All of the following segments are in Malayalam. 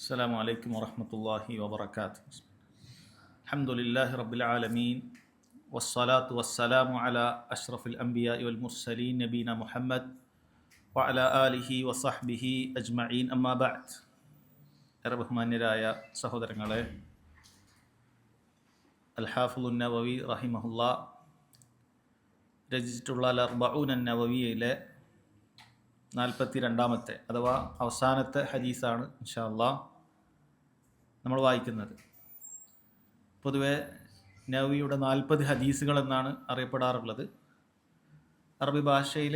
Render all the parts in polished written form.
السلام عليكم ورحمة الله وبركاته. الحمد لله رب العالمين والصلاة والسلام على أشرف الأنبياء والمرسلين نبينا محمد وعلى آله وصحبه أجمعين أما بعد. ബഹുമാന്യരായ സഹോദരങ്ങളെ, അൽ-ഹാഫിദ് അൻ-നവവി റഹിമഹുല്ലാ രചിച്ചിട്ടുള്ള അൽ-അർബഊൻ അൻ-നവവിയിലെ 42-ാമത്തെ അഥവാ അവസാനത്തെ ഹദീസാണ് ഇൻഷാ അല്ലാഹ് നമ്മൾ വായിക്കുന്നത്. പൊതുവെ നവവിയുടെ 40 ഹദീസുകൾ എന്നാണ് അറിയപ്പെടാറുള്ളത്. അറബി ഭാഷയിൽ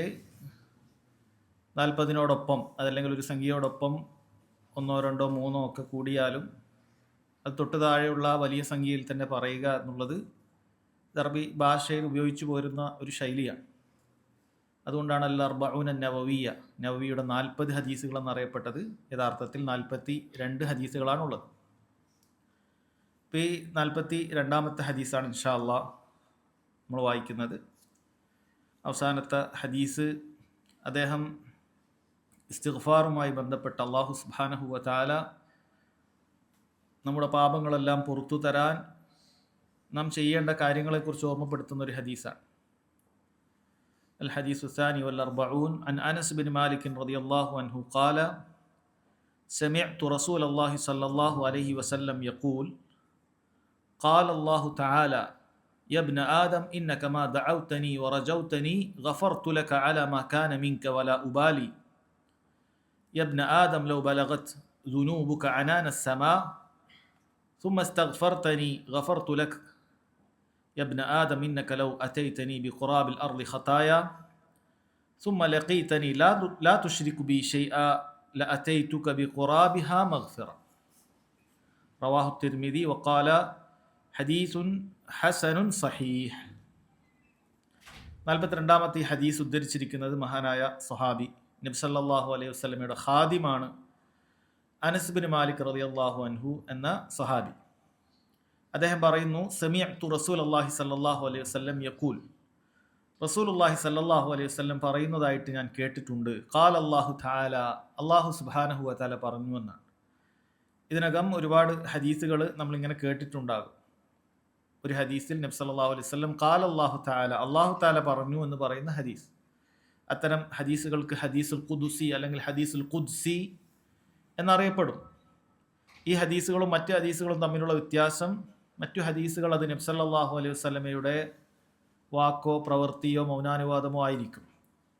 40-നോടൊപ്പം അതല്ലെങ്കിൽ ഒരു സംഖ്യയോടൊപ്പം 1, 2, 3 ഒക്കെ കൂടിയാലും അത് തൊട്ട് താഴെയുള്ള വലിയ സംഖ്യയിൽ തന്നെ പറയുക എന്നുള്ളത് അറബി ഭാഷയിൽ ഉപയോഗിച്ചു പോരുന്ന ഒരു ശൈലിയാണ്. അതുകൊണ്ടാണ് അൽ-അർബഊൻ അൻ-നവവിയ്യ നവവിയുടെ 40 ഹദീസുകൾ എന്നറിയപ്പെട്ടത്. യഥാർത്ഥത്തിൽ 42 ഹദീസുകളാണുള്ളത്. ഇപ്പോൾ ഈ 42-ാമത്തെ ഹദീസാണ് ഇൻഷാ അല്ലാഹ് നമ്മൾ വായിക്കുന്നത്. അവസാനത്തെ ഹദീസ് അദ്ദേഹം ഇസ്തിഗ്ഫാറുമായി ബന്ധപ്പെട്ട അല്ലാഹു സുബ്ഹാനഹു വ തആല നമ്മുടെ പാപങ്ങളെല്ലാം പുറത്തു തരാൻ നാം ചെയ്യേണ്ട കാര്യങ്ങളെക്കുറിച്ച് ഓർമ്മപ്പെടുത്തുന്ന ഒരു ഹദീസാണ്. الحديث الثاني والأربعون عن أنس بن مالك رضي الله عنه قال سمعت رسول الله صلى الله عليه وسلم يقول قال الله تعالى يا ابن آدم إنك ما دعوتني ورجوتني غفرت لك على ما كان منك ولا أبالي يا ابن آدم لو بلغت ذنوبك عنان السماء ثم استغفرتني غفرت لك يا ابن آدم إنك لو أتيتني بقراب الأرض خطايا ثم لقيتني لا تشرك بي شيئا لأتيتك بقرابها مغفرة رواه الترمذي وقال حديث حسن صحيح. 42-ാമത്തെ ഹദീസ് ഉദ്ധരിച്ചിരിക്കുന്നത് മഹാനായ സ്വഹാബി നബി സല്ലല്ലാഹു അലൈഹി വസല്ലമയുടെ ഖാദിമാണ് അനസ് ബിൻ മാലിക് റളിയല്ലാഹു അൻഹു എന്ന സ്വഹാബി. അദ്ദേഹം പറയുന്നു, സമിഅ്തു റസൂലുള്ളാഹി സ്വല്ലല്ലാഹു അലൈഹി വസല്ലം യഖൂൽ, റസൂലുള്ളാഹി സ്വല്ലല്ലാഹു അലൈഹി വസല്ലം പറയുന്നതായിട്ട് ഞാൻ കേട്ടിട്ടുണ്ട്. ഖാല അല്ലാഹു തആല, അല്ലാഹു സുബ്ഹാനഹു വ തആല പറഞ്ഞു എന്നാണ്. ഇതിനകം ഒരുപാട് ഹദീസുകൾ നമ്മളിങ്ങനെ കേട്ടിട്ടുണ്ടാകും. ഒരു ഹദീസിൽ നബി സല്ലല്ലാഹു അലൈഹി വസല്ലം ഖാല അല്ലാഹു തആല, അല്ലാഹു തആല പറഞ്ഞു എന്ന് പറയുന്ന ഹദീസ്. അത്തരം ഹദീസുകൾക്ക് ഹദീസുൽ ഖുദ്സി അല്ലെങ്കിൽ ഹദീസുൽ ഖുദ്സി എന്നറിയപ്പെടും. ഈ ഹദീസുകളും മറ്റ് ഹദീസുകളും തമ്മിലുള്ള വ്യത്യാസം, മറ്റു ഹദീസുകൾ അത് നബി സല്ലല്ലാഹു അലൈഹി വസല്ലമയുടെ വാക്കോ പ്രവൃത്തിയോ മൗനാനുവാദമോ ആയിരിക്കും.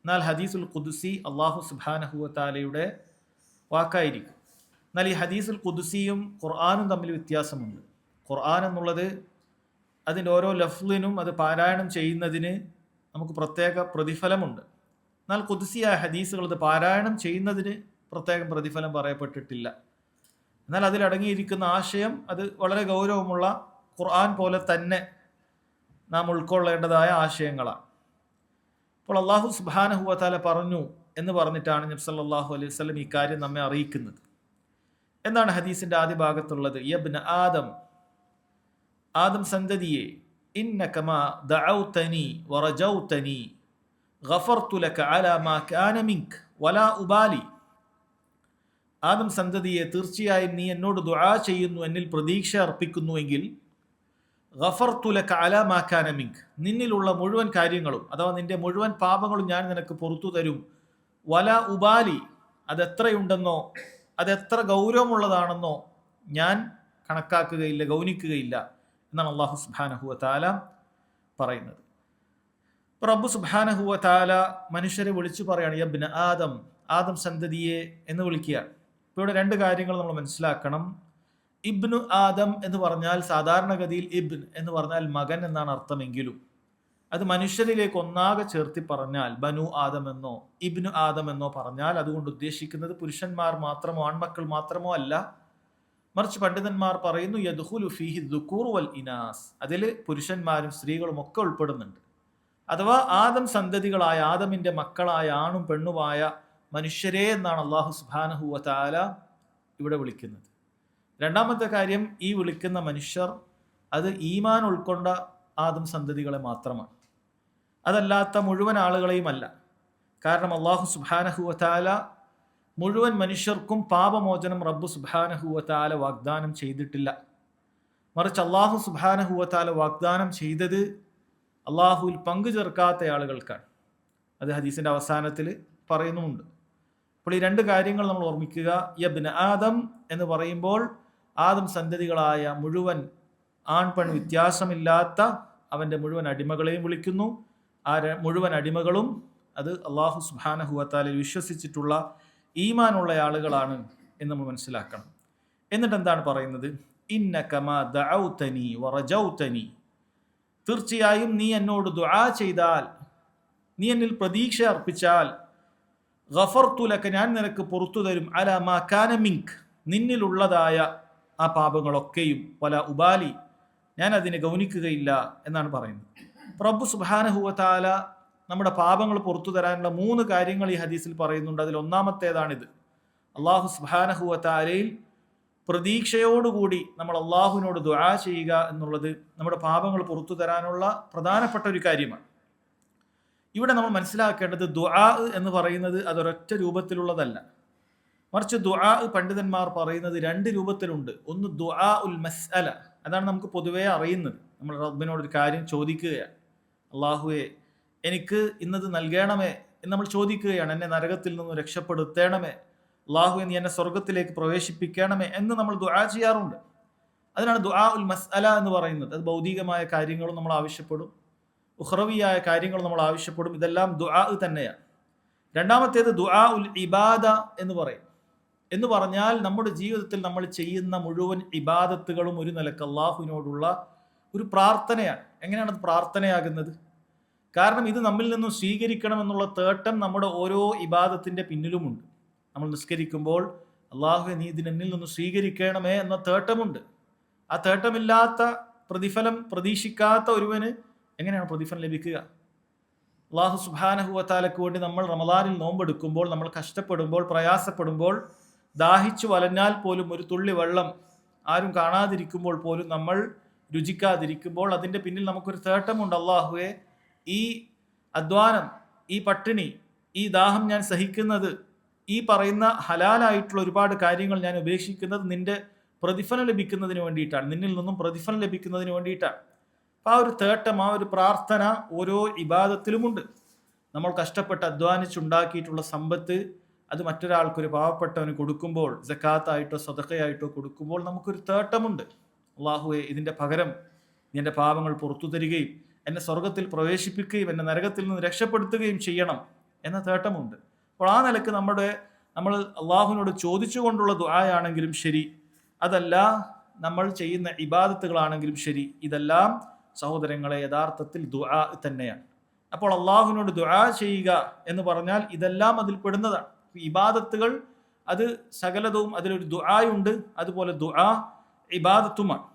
എന്നാൽ ഹദീസുൽ ഖുദ്സി അല്ലാഹു സുബ്ഹാനഹു വ തആലയുടെ വാക്കായിരിക്കും. എന്നാൽ ഈ ഹദീസുൽ ഖുദ്സിയും ഖുർആനും തമ്മിൽ വ്യത്യാസമുണ്ട്. ഖുർആൻ എന്നുള്ളത് അതിൻ്റെ ഓരോ ലഫ്ലിനും അത് പാരായണം ചെയ്യുന്നതിന് നമുക്ക് പ്രത്യേക പ്രതിഫലമുണ്ട്. എന്നാൽ ഖുദ്സിയായ ഹദീസുകൾ അത് പാരായണം ചെയ്യുന്നതിന് പ്രത്യേകം പ്രതിഫലം പറയപ്പെട്ടിട്ടില്ല. എന്നാൽ അതിലടങ്ങിയിരിക്കുന്ന ആശയം അത് വളരെ ഗൗരവമുള്ള ഖുർആൻ പോലെ തന്നെ നാം ഉൾക്കൊള്ളേണ്ടതായ ആശയങ്ങളാണ്. അപ്പോൾ അല്ലാഹു സുബ്ഹാനഹു വ തആല പറഞ്ഞു എന്ന് പറഞ്ഞിട്ടാണ് നബി സല്ലല്ലാഹു അലൈഹി വസല്ലം ഈ കാര്യം നമ്മെ അറിയിക്കുന്നത്. എന്താണ് ഹദീസിന്റെ ആദ്യ ഭാഗത്തുള്ളത്? യബ്ന ആദം, ആദം സന്തതിയെ, ഇന്നക മാ ദഅൗതനി വറജൗതനി ഗഫർതു ലക അലാ മാ കാന മിൻക വലാ ഉബാലി. ആദം സന്തതിയെ, തീർച്ചയായും നീ എന്നോട് ദുആ ചെയ്യുന്നു, എന്നിൽ പ്രതീക്ഷ അർപ്പിക്കുന്നുവെങ്കിൽ ഗഫർതു ലക അലാ മാ കാന മിൻക, നിന്നിലുള്ള മുഴുവൻ കാര്യങ്ങളും അഥവാ നിന്റെ മുഴുവൻ പാപങ്ങളും ഞാൻ നിനക്ക് പുറത്തു തരും. വലാ ഉബാലി, അതെത്രയുണ്ടെന്നോ അതെത്ര ഗൗരവമുള്ളതാണെന്നോ ഞാൻ കണക്കാക്കുകയില്ല, ഗൗനിക്കുകയില്ല എന്നാണ് അല്ലാഹു സുബ്ഹാനഹു വ തആല പറയുന്നത്. റബ്ബ് സുബ്ഹാനഹു വ തആല മനുഷ്യരെ വിളിച്ചു പറയാണ്, യബ്ന ആദം, ആദം സന്തതിയെ എന്ന് വിളിക്കുകയാണ്. ഇപ്പോൾ ഇവിടെ 2 കാര്യങ്ങൾ നമ്മൾ മനസ്സിലാക്കണം. ഇബ്നു ആദം എന്ന് പറഞ്ഞാൽ സാധാരണഗതിയിൽ ഇബ്ൻ എന്ന് പറഞ്ഞാൽ മകൻ എന്നാണ് അർത്ഥമെങ്കിലും അത് മനുഷ്യരിലേക്ക് ഒന്നാകെ ചേർത്തി പറഞ്ഞാൽ ബനു ആദം എന്നോ ഇബ്നു ആദം എന്നോ പറഞ്ഞാൽ അതുകൊണ്ട് ഉദ്ദേശിക്കുന്നത് പുരുഷന്മാർ മാത്രമോ ആൺമക്കൾ മാത്രമോ അല്ല, മറിച്ച് പണ്ഡിതന്മാർ പറയുന്നു യദ്ഖുലു ഫീഹി ദുകൂർ വൽ ഇനാസ്, അതിൽ പുരുഷന്മാരും സ്ത്രീകളും ഒക്കെ ഉൾപ്പെടുന്നുണ്ട്. അഥവാ ആദം സന്തതികളായ ആദമിന്റെ മക്കളായ ആണും പെണ്ണുമായ മനുഷ്യരെ എന്നാണ് അല്ലാഹു സുബ്ഹാനഹു വ തആല ഇവിടെ വിളിക്കുന്നത്. രണ്ടാമത്തെ കാര്യം, ഈ വിളിക്കുന്ന മനുഷ്യർ അത് ഈമാൻ ഉൾക്കൊണ്ട ആദം സന്തതികളെ മാത്രമാണ്, അതല്ലാത്ത മുഴുവൻ ആളുകളെയും അല്ല. കാരണം അല്ലാഹു സുബ്ഹാനഹു വ തആല മുഴുവൻ മനുഷ്യർക്കും പാപമോചനം റബ്ബ് സുബ്ഹാനഹു വ തആല വാഗ്ദാനം ചെയ്തിട്ടില്ല. മറിച്ച് അള്ളാഹു സുബ്ഹാനഹു വ തആല വാഗ്ദാനം ചെയ്തത് അള്ളാഹുവിൽ പങ്കു ചേർക്കാത്ത ആളുകൾക്കാണ്. അത് ഹദീസിന്റെ അവസാനത്തിൽ പറയുന്നുമുണ്ട്. അപ്പോൾ ഈ രണ്ട് കാര്യങ്ങൾ നമ്മൾ ഓർമ്മിക്കുക. യബ്ന ആദം എന്ന് പറയുമ്പോൾ ആദം സന്തതികളായ മുഴുവൻ ആൺ പെൺ വ്യത്യാസമില്ലാത്ത അവൻ്റെ മുഴുവൻ അടിമകളെയും വിളിക്കുന്നു. ആ മുഴുവൻ അടിമകളും അത് അള്ളാഹു സുബ്ഹാനഹു വ തആലയിൽ വിശ്വസിച്ചിട്ടുള്ള ഈമാനുള്ള ആളുകളാണ് എന്ന് നമ്മൾ മനസ്സിലാക്കണം. എന്നിട്ട് എന്താണ് പറയുന്നത്? ഇന്നക മാ ദഅൗതനി വറജൗതനി, തീർച്ചയായും നീ എന്നോട് ദുആ ചെയ്താൽ, നീ എന്നിൽ പ്രതീക്ഷ അർപ്പിച്ചാൽ, ഗഫർതു ലക, ഞാൻ നിനക്ക് പുറത്തു തരും, അലാ മാ കാന മിൻക്, നിന്നിലുള്ളതായ ആ പാപങ്ങളൊക്കെയും, വല ഉബാലി, ഞാൻ അതിനെ ഗൗനിക്കുകയില്ല എന്നാണ് പറയുന്നത്. റബ്ബ് സുബ്ഹാനഹു വ തആല നമ്മുടെ പാപങ്ങൾ പുറത്തു തരാനുള്ള 3 കാര്യങ്ങൾ ഈ ഹദീസിൽ പറയുന്നുണ്ട്. അതിൽ ഒന്നാമത്തേതാണിത്. അള്ളാഹു സുബ്ഹാനഹു വ തആലയിൽ പ്രതീക്ഷയോടുകൂടി നമ്മൾ അള്ളാഹുവിനോട് ദുആ ചെയ്യുക എന്നുള്ളത് നമ്മുടെ പാപങ്ങൾ പുറത്തു തരാനുള്ള പ്രധാനപ്പെട്ട ഒരു കാര്യമാണ്. ഇവിടെ നമ്മൾ മനസ്സിലാക്കേണ്ടത് ദുആ എന്ന് പറയുന്നത് അതൊരൊറ്റ രൂപത്തിലുള്ളതല്ല. മറിച്ച് ദുആ പണ്ഡിതന്മാർ പറയുന്നത് 2 രൂപത്തിലുണ്ട്. ഒന്ന് ദുആ ഉൽ മസ്അല, അതാണ് നമുക്ക് പൊതുവേ അറിയുന്നത്. നമ്മൾ റബ്ബിനോട് ഒരു കാര്യം ചോദിക്കുകയാണ്, അള്ളാഹുവേ എനിക്ക് ഇന്നത് നൽകണമേ എന്ന് നമ്മൾ ചോദിക്കുകയാണ്. എന്നെ നരകത്തിൽ നിന്ന് രക്ഷപ്പെടുത്തണമേ, അള്ളാഹുവേ നീ എന്നെ സ്വർഗത്തിലേക്ക് പ്രവേശിപ്പിക്കണമേ എന്ന് നമ്മൾ ദുആ ചെയ്യാറുണ്ട്. അതിനാണ് ദുആ ഉൽ മസ്അല എന്ന് പറയുന്നത്. അത് ഭൗതികമായ കാര്യങ്ങളും നമ്മൾ ആവശ്യപ്പെടും, ഉഖ്റവിയായ കാര്യങ്ങൾ നമ്മൾ ആവശ്യപ്പെടും. ഇതെല്ലാം ദുആ തന്നെയാണ്. രണ്ടാമത്തേത് ദുആ ഉൽ ഇബാദ എന്ന് പറയും. എന്ന് പറഞ്ഞാൽ നമ്മുടെ ജീവിതത്തിൽ നമ്മൾ ചെയ്യുന്ന മുഴുവൻ ഇബാദത്തുകളും ഒരു നിലക്ക് അള്ളാഹുവിനോടുള്ള ഒരു പ്രാർത്ഥനയാണ്. എങ്ങനെയാണ് അത് പ്രാർത്ഥനയാകുന്നത്? കാരണം ഇത് നമ്മിൽ നിന്നും സ്വീകരിക്കണമെന്നുള്ള തേട്ടം നമ്മുടെ ഓരോ ഇബാദത്തിന്റെ പിന്നിലുമുണ്ട്. നമ്മൾ നിസ്കരിക്കുമ്പോൾ അള്ളാഹുവെ നീ ഇതിനെന്നിൽ നിന്ന് സ്വീകരിക്കണമേ എന്ന തേട്ടമുണ്ട്. ആ തേട്ടമില്ലാത്ത പ്രതിഫലം പ്രതീക്ഷിക്കാത്ത ഒരുവന് എങ്ങനെയാണ് പ്രതിഫലം ലഭിക്കുക? അള്ളാഹു സുബ്ഹാനഹു വ തആലയ്ക്ക് വേണ്ടി നമ്മൾ റമദാനിൽ നോമ്പെടുക്കുമ്പോൾ, നമ്മൾ കഷ്ടപ്പെടുമ്പോൾ, പ്രയാസപ്പെടുമ്പോൾ, ദാഹിച്ചു വലഞ്ഞാൽ പോലും ഒരു തുള്ളി വെള്ളം ആരും കാണാതിരിക്കുമ്പോൾ പോലും നമ്മൾ രുചിക്കാതിരിക്കുമ്പോൾ അതിൻ്റെ പിന്നിൽ നമുക്കൊരു തേട്ടമുണ്ട്. അള്ളാഹുവെ ഈ അധ്വാനം, ഈ പട്ടിണി, ഈ ദാഹം ഞാൻ സഹിക്കുന്നത്, ഈ പറയുന്ന ഹലാലായിട്ടുള്ള ഒരുപാട് കാര്യങ്ങൾ ഞാൻ ഉപേക്ഷിക്കുന്നത് നിന്റെ പ്രതിഫലം ലഭിക്കുന്നതിന് വേണ്ടിയിട്ടാണ്, നിന്നിൽ നിന്നും പ്രതിഫലം ലഭിക്കുന്നതിന് വേണ്ടിയിട്ടാണ്. അപ്പോൾ ആ ഒരു തേട്ടം, ആ ഒരു പ്രാർത്ഥന ഓരോ ഇബാദത്തിലുമുണ്ട്. നമ്മൾ കഷ്ടപ്പെട്ട് അധ്വാനിച്ചുണ്ടാക്കിയിട്ടുള്ള സമ്പത്ത് അത് മറ്റൊരാൾക്കൊരു പാവപ്പെട്ടവന് കൊടുക്കുമ്പോൾ, സക്കാത്തായിട്ടോ സദഖയായിട്ടോ കൊടുക്കുമ്പോൾ നമുക്കൊരു തേട്ടമുണ്ട്. അള്ളാഹുവെ ഇതിൻ്റെ പകരം നീ എൻ്റെ പാപങ്ങൾ പുറത്തു തരികയും എന്നെ സ്വർഗത്തിൽ പ്രവേശിപ്പിക്കുകയും എന്നെ നരകത്തിൽ നിന്ന് രക്ഷപ്പെടുത്തുകയും ചെയ്യണം എന്ന തേട്ടമുണ്ട്. അപ്പോൾ ആ നിലക്ക് നമ്മൾ അള്ളാഹുവിനോട് ചോദിച്ചുകൊണ്ടുള്ള ദുആയാണെങ്കിലും ശരി, അതല്ല നമ്മൾ ചെയ്യുന്ന ഇബാദത്തുകളാണെങ്കിലും ശരി, ഇതെല്ലാം സഹോദരങ്ങളെ യഥാർത്ഥത്തിൽ ദുആ തന്നെയാണ്. അപ്പോൾ അള്ളാഹുവിനോട് ദുആ ചെയ്യുക എന്ന് പറഞ്ഞാൽ ഇതെല്ലാം അതിൽ പെടുന്നതാണ്. ഇബാദത്തുകൾ അത് സകലതും അതിലൊരു ദുആയുണ്ട്. അതുപോലെ ദുആ ഇബാദത്തുമാണ്.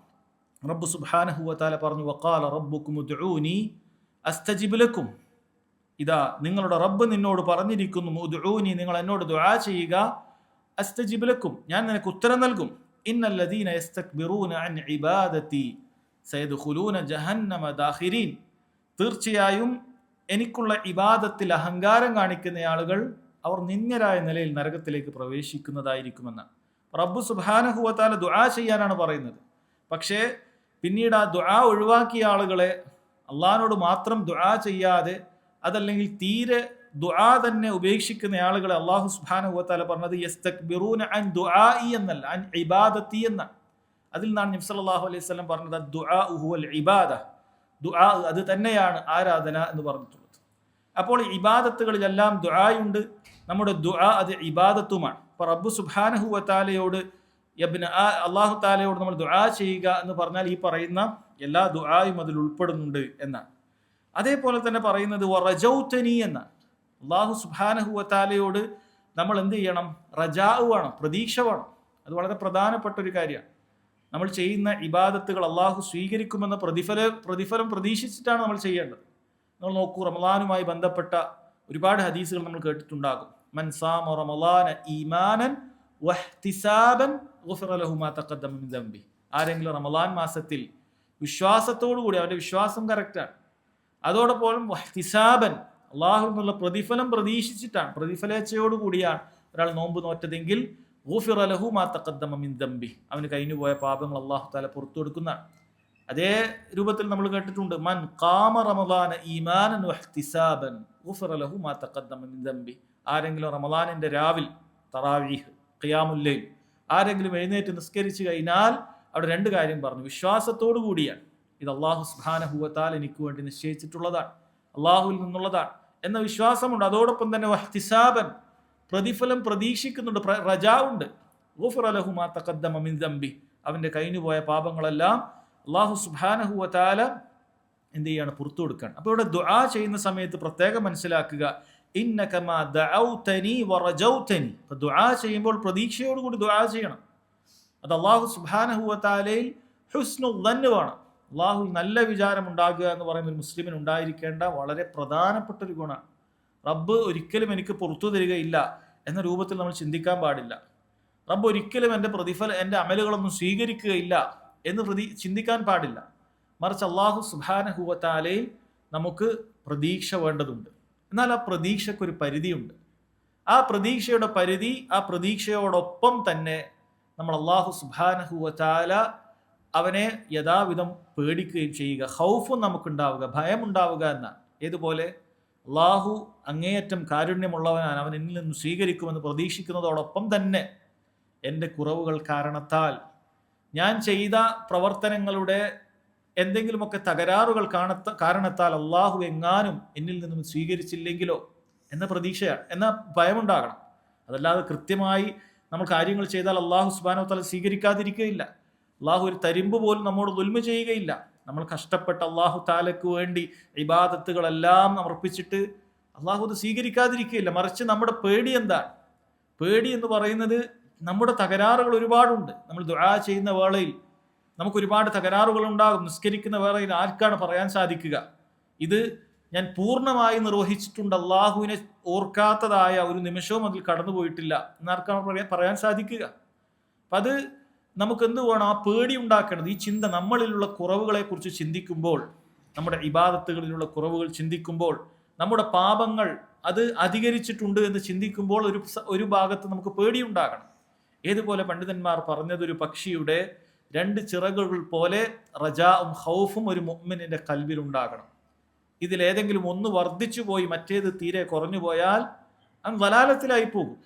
റബ്ബ് സുബ്ഹാനഹു വ തആല പറഞ്ഞു, വഖാല റബ്ബുക്കും ഉദ്ഊനി അസ്തജിബ് ലക്കും. ഇതാ നിങ്ങളുടെ റബ്ബ് നിന്നോട് പറഞ്ഞിരിക്കുന്നു, ഉദ്ഊനി, നിങ്ങൾ എന്നോട് ദുആ ചെയ്യുക, അസ്തജിബ് ലക്കും, ഞാൻ നിനക്ക് ഉത്തരം നൽകും. ഇന്നല്ലദീന യസ്തക്ബിറൂന അൻ ഇബാദതി സയദ്ഖുലൂന ജഹന്നമ ദാഖിരീൻ. തീർച്ചയായും എനിക്കുള്ള ഇബാദത്തിൽ അഹങ്കാരം കാണിക്കുന്ന ആളുകൾ അവർ നിന്ദ്യരായ നിലയിൽ നരകത്തിലേക്ക് പ്രവേശിക്കുന്നതായിരിക്കുമെന്നാണ്. റബ്ബ് സുബ്ഹാനഹു വ തആല ദുആ ചെയ്യാനാണ് പറയുന്നത്. പക്ഷേ പിന്നീട് ആ ദുആ ഒഴിവാക്കിയ ആളുകളെ, അള്ളാഹിനോട് മാത്രം ദുആ ചെയ്യാതെ, അതല്ലെങ്കിൽ തീരെ ദുആ തന്നെ ഉപേക്ഷിക്കുന്ന ആളുകളെ അള്ളാഹു സുബ്ഹാനഹു വ തആല പറഞ്ഞത് യസ്തക്ബിറൂന അൻ ദുആഇ എന്നല്ല, അൻ ഇബാദത്തി എന്നാണ്. അതിൽ നിന്നാണ് നബി സല്ലല്ലാഹു അലൈഹി വസല്ലം പറഞ്ഞത് ദുആ ഹുവൽ ഇബാദ, ദുആ അത് തന്നെയാണ് ആരാധന എന്ന് പറഞ്ഞിട്ടുള്ളത്. അപ്പോൾ ഇബാദത്തുകളിലെല്ലാം ദുആയുണ്ട്. നമ്മുടെ ദുആ അത് ഇബാദത്തുമാണ്. അപ്പോൾ റബ്ബ് സുബ്ഹാനഹു വ തആലയോട് അള്ളാഹു താലയോട് നമ്മൾ ദുആ ചെയ്യുക എന്ന് പറഞ്ഞാൽ ഈ പറയുന്ന എല്ലാ ദുആയും അതിൽ ഉൾപ്പെടുന്നുണ്ട് എന്നാണ്. അതേപോലെ തന്നെ പറയുന്നത് വറജൗതനി എന്നാണ്. അള്ളാഹു സുബ്ഹാനഹു വ തആലയോട് നമ്മൾ എന്ത് ചെയ്യണം? റജാഉ വേണം, പ്രതീക്ഷ വേണം. അത് വളരെ പ്രധാനപ്പെട്ട ഒരു കാര്യമാണ്. നമ്മൾ ചെയ്യുന്ന ഇബാദത്തുകൾ അള്ളാഹു സ്വീകരിക്കുമെന്ന പ്രതിഫലം പ്രതീക്ഷിച്ചിട്ടാണ് നമ്മൾ ചെയ്യേണ്ടത്. നമ്മൾ നോക്കൂ, റമളാനുമായി ബന്ധപ്പെട്ട ഒരുപാട് ഹദീസുകൾ നമ്മൾ കേട്ടിട്ടുണ്ടാകും. മൻ സാമ റമളാന ഈമാനൻ വഹ്തിസാബൻ ഗുഫിറ ലഹു മാ തഖദ്ദമ മിൻ ദംബി. ആരെങ്കിലും റമളാൻ മാസത്തിൽ വിശ്വാസത്തോടു കൂടി, അവരുടെ വിശ്വാസം കറക്റ്റാണ്, അതോടൊപ്പം വഹ്തിസാബൻ, അള്ളാഹുവിനുള്ള പ്രതിഫലം പ്രതീക്ഷിച്ചിട്ടാണ്, പ്രതിഫലേച്ഛയോടുകൂടിയാണ് ഒരാൾ നോമ്പ് നോറ്റതെങ്കിൽ ഗുഫിറ ലഹു മാ തഖദ്ദമ മിൻ ദംബി, അവന് കഴിഞ്ഞുപോയ പാപങ്ങൾ അല്ലാഹു തആല പുറത്തു കൊടുക്കുന്നതാണ്. അതേ രൂപത്തിൽ നമ്മൾ കേട്ടിട്ടുണ്ട്, മൻ ഖാമ റമളാന ഈമാനൻ വഹ്തിസാബൻ ഗുഫിറ ലഹു മാ തഖദ്ദമ മിൻ ദംബി. ആരെങ്കിലും റമളാനിന്റെ രാവിൽ തറാവീഹ് ഖിയാമുൽ ലൈൽ ആരെങ്കിലും എഴുന്നേറ്റ് നിസ്കരിച്ചു കഴിഞ്ഞാൽ അവിടെ രണ്ട് കാര്യം പറഞ്ഞു. വിശ്വാസത്തോടു കൂടിയാണ്, ഇത് അല്ലാഹു സുബ്ഹാനഹു വ തആല എനിക്ക് വേണ്ടി നിശ്ചയിച്ചിട്ടുള്ളതാണ്, അള്ളാഹുവിൽ നിന്നുള്ളതാണ് എന്ന വിശ്വാസമുണ്ട്. അതോടൊപ്പം തന്നെ വഹ്തിസാബൻ, പ്രതിഫലം പ്രതീക്ഷിക്കുന്നുണ്ട്, റജാവുണ്ട്. ഗുഫിറ ലഹു മാ തഖദ്ദമ മിൻ ദംബി, അവന്റെ കഴിഞ്ഞുപോയ പാപങ്ങളെല്ലാം അല്ലാഹു സുബ്ഹാനഹു വ തആല എന്ത് ചെയ്യാണ്, പുറത്തു കൊടുക്കുകയാണ്. അപ്പോൾ ഇവിടെ ദുആ ചെയ്യുന്ന സമയത്ത് പ്രത്യേകം മനസ്സിലാക്കുക, ഇന്നക മാ ദഅൗതനി വറജൗതനി. അപ്പോൾ ദുആ ചെയ്യുമ്പോൾ പ്രതീക്ഷയോടുകൂടി ദുആ ചെയ്യണം. അത് അല്ലാഹു സുബ്ഹാനഹു വ തആലയിൽ ഹുസ്നുൽ ദന്ന് വേണം. അള്ളാഹുൽ നല്ല വിചാരം ഉണ്ടാകുക എന്ന് പറയുന്ന ഒരു മുസ്ലിമിന് ഉണ്ടായിരിക്കേണ്ട വളരെ പ്രധാനപ്പെട്ട ഒരു ഗുണമാണ്. റബ്ബ് ഒരിക്കലും എനിക്ക് പുറത്തു തരികയില്ല എന്ന രൂപത്തിൽ നമ്മൾ ചിന്തിക്കാൻ പാടില്ല. റബ്ബ് ഒരിക്കലും എൻ്റെ അമലുകളൊന്നും സ്വീകരിക്കുകയില്ല എന്ന് ചിന്തിക്കാൻ പാടില്ല. മറിച്ച് അള്ളാഹു സുബ്ഹാനഹു വ തആലയിൽ നമുക്ക് പ്രതീക്ഷ വേണ്ടതുണ്ട്. എന്നാൽ ആ പ്രതീക്ഷയ്ക്കൊരു പരിധിയുണ്ട്. ആ പ്രതീക്ഷയുടെ പരിധി, ആ പ്രതീക്ഷയോടൊപ്പം തന്നെ നമ്മൾ അള്ളാഹു സുബ്ഹാനഹു വ തആല അവനെ യഥാവിധം പേടിക്കുകയും ചെയ്യുക. ഖൗഫും നമുക്കുണ്ടാവുക, ഭയമുണ്ടാവുക എന്നാണ്. ഏതുപോലെ അള്ളാഹു അങ്ങേയറ്റം കാരുണ്യമുള്ളവനാണ്, അവൻ എന്നിൽ നിന്ന് സ്വീകരിക്കുമെന്ന് പ്രതീക്ഷിക്കുന്നതോടൊപ്പം തന്നെ എൻ്റെ കുറവുകൾ കാരണത്താൽ, ഞാൻ ചെയ്ത പ്രവർത്തനങ്ങളുടെ എന്തെങ്കിലുമൊക്കെ തകരാറുകൾ കാരണത്താൽ അള്ളാഹു എങ്ങാനും എന്നിൽ നിന്നും സ്വീകരിച്ചില്ലെങ്കിലോ എന്ന പ്രതീക്ഷയാണ്, എന്ന ഭയമുണ്ടാകണം. അതല്ലാതെ കൃത്യമായി നമ്മൾ കാര്യങ്ങൾ ചെയ്താൽ അള്ളാഹു സുബ്ഹാനഹു വ തആല സ്വീകരിക്കാതിരിക്കുകയില്ല. അള്ളാഹു ഒരു തരിമ്പ് പോലും നമ്മോട് ദുൽമ ചെയ്യുകയില്ല. നമ്മൾ കഷ്ടപ്പെട്ട് അള്ളാഹു തആലക്ക് വേണ്ടി ഇബാദത്തുകളെല്ലാം അർപ്പിച്ചിട്ട് അള്ളാഹു അത് സ്വീകരിക്കാതിരിക്കുകയില്ല. മറിച്ച് നമ്മുടെ പേടി എന്താണ്? പേടി എന്ന് പറയുന്നത് നമ്മുടെ തകരാറുകൾ ഒരുപാടുണ്ട്. നമ്മൾ ദുആ ചെയ്യുന്ന വേളയിൽ നമുക്ക് ഒരുപാട് തകരാറുകൾ ഉണ്ടാകും. നിസ്കരിക്കുന്ന വേളയിൽ ആർക്കാണ് പറയാൻ സാധിക്കുക, ഇത് ഞാൻ പൂർണ്ണമായി നിർവഹിച്ചിട്ടുണ്ട്, അള്ളാഹുവിനെ ഓർക്കാത്തതായ ഒരു നിമിഷവും അതിൽ കടന്നുപോയിട്ടില്ല എന്നാർക്കാണ് പറയാൻ സാധിക്കുക? അപ്പം അത് നമുക്ക് എന്ത് വേണം? ആ പേടി ഉണ്ടാക്കേണ്ടത്. ഈ ചിന്ത, നമ്മളിലുള്ള കുറവുകളെ കുറിച്ച് ചിന്തിക്കുമ്പോൾ, നമ്മുടെ ഇബാദത്തുകളിലുള്ള കുറവുകൾ ചിന്തിക്കുമ്പോൾ, നമ്മുടെ പാപങ്ങൾ അത് അധികരിച്ചിട്ടുണ്ട് എന്ന് ചിന്തിക്കുമ്പോൾ ഒരു ഭാഗത്ത് നമുക്ക് പേടിയുണ്ടാകണം. ഏതുപോലെ പണ്ഡിതന്മാർ പറഞ്ഞത്, ഒരു പക്ഷിയുടെ രണ്ട് ചിറകുകൾ പോലെ റജാഉം ഖൗഫും ഒരു മുഅ്മിനിന്റെ ഖൽബിലുണ്ടാകണം. ഇതിലേതെങ്കിലും ഒന്ന് വർദ്ധിച്ചു പോയി മറ്റേത് തീരെ കുറഞ്ഞു പോയാൽ അവൻ ദലാലത്തിലായി പോകും.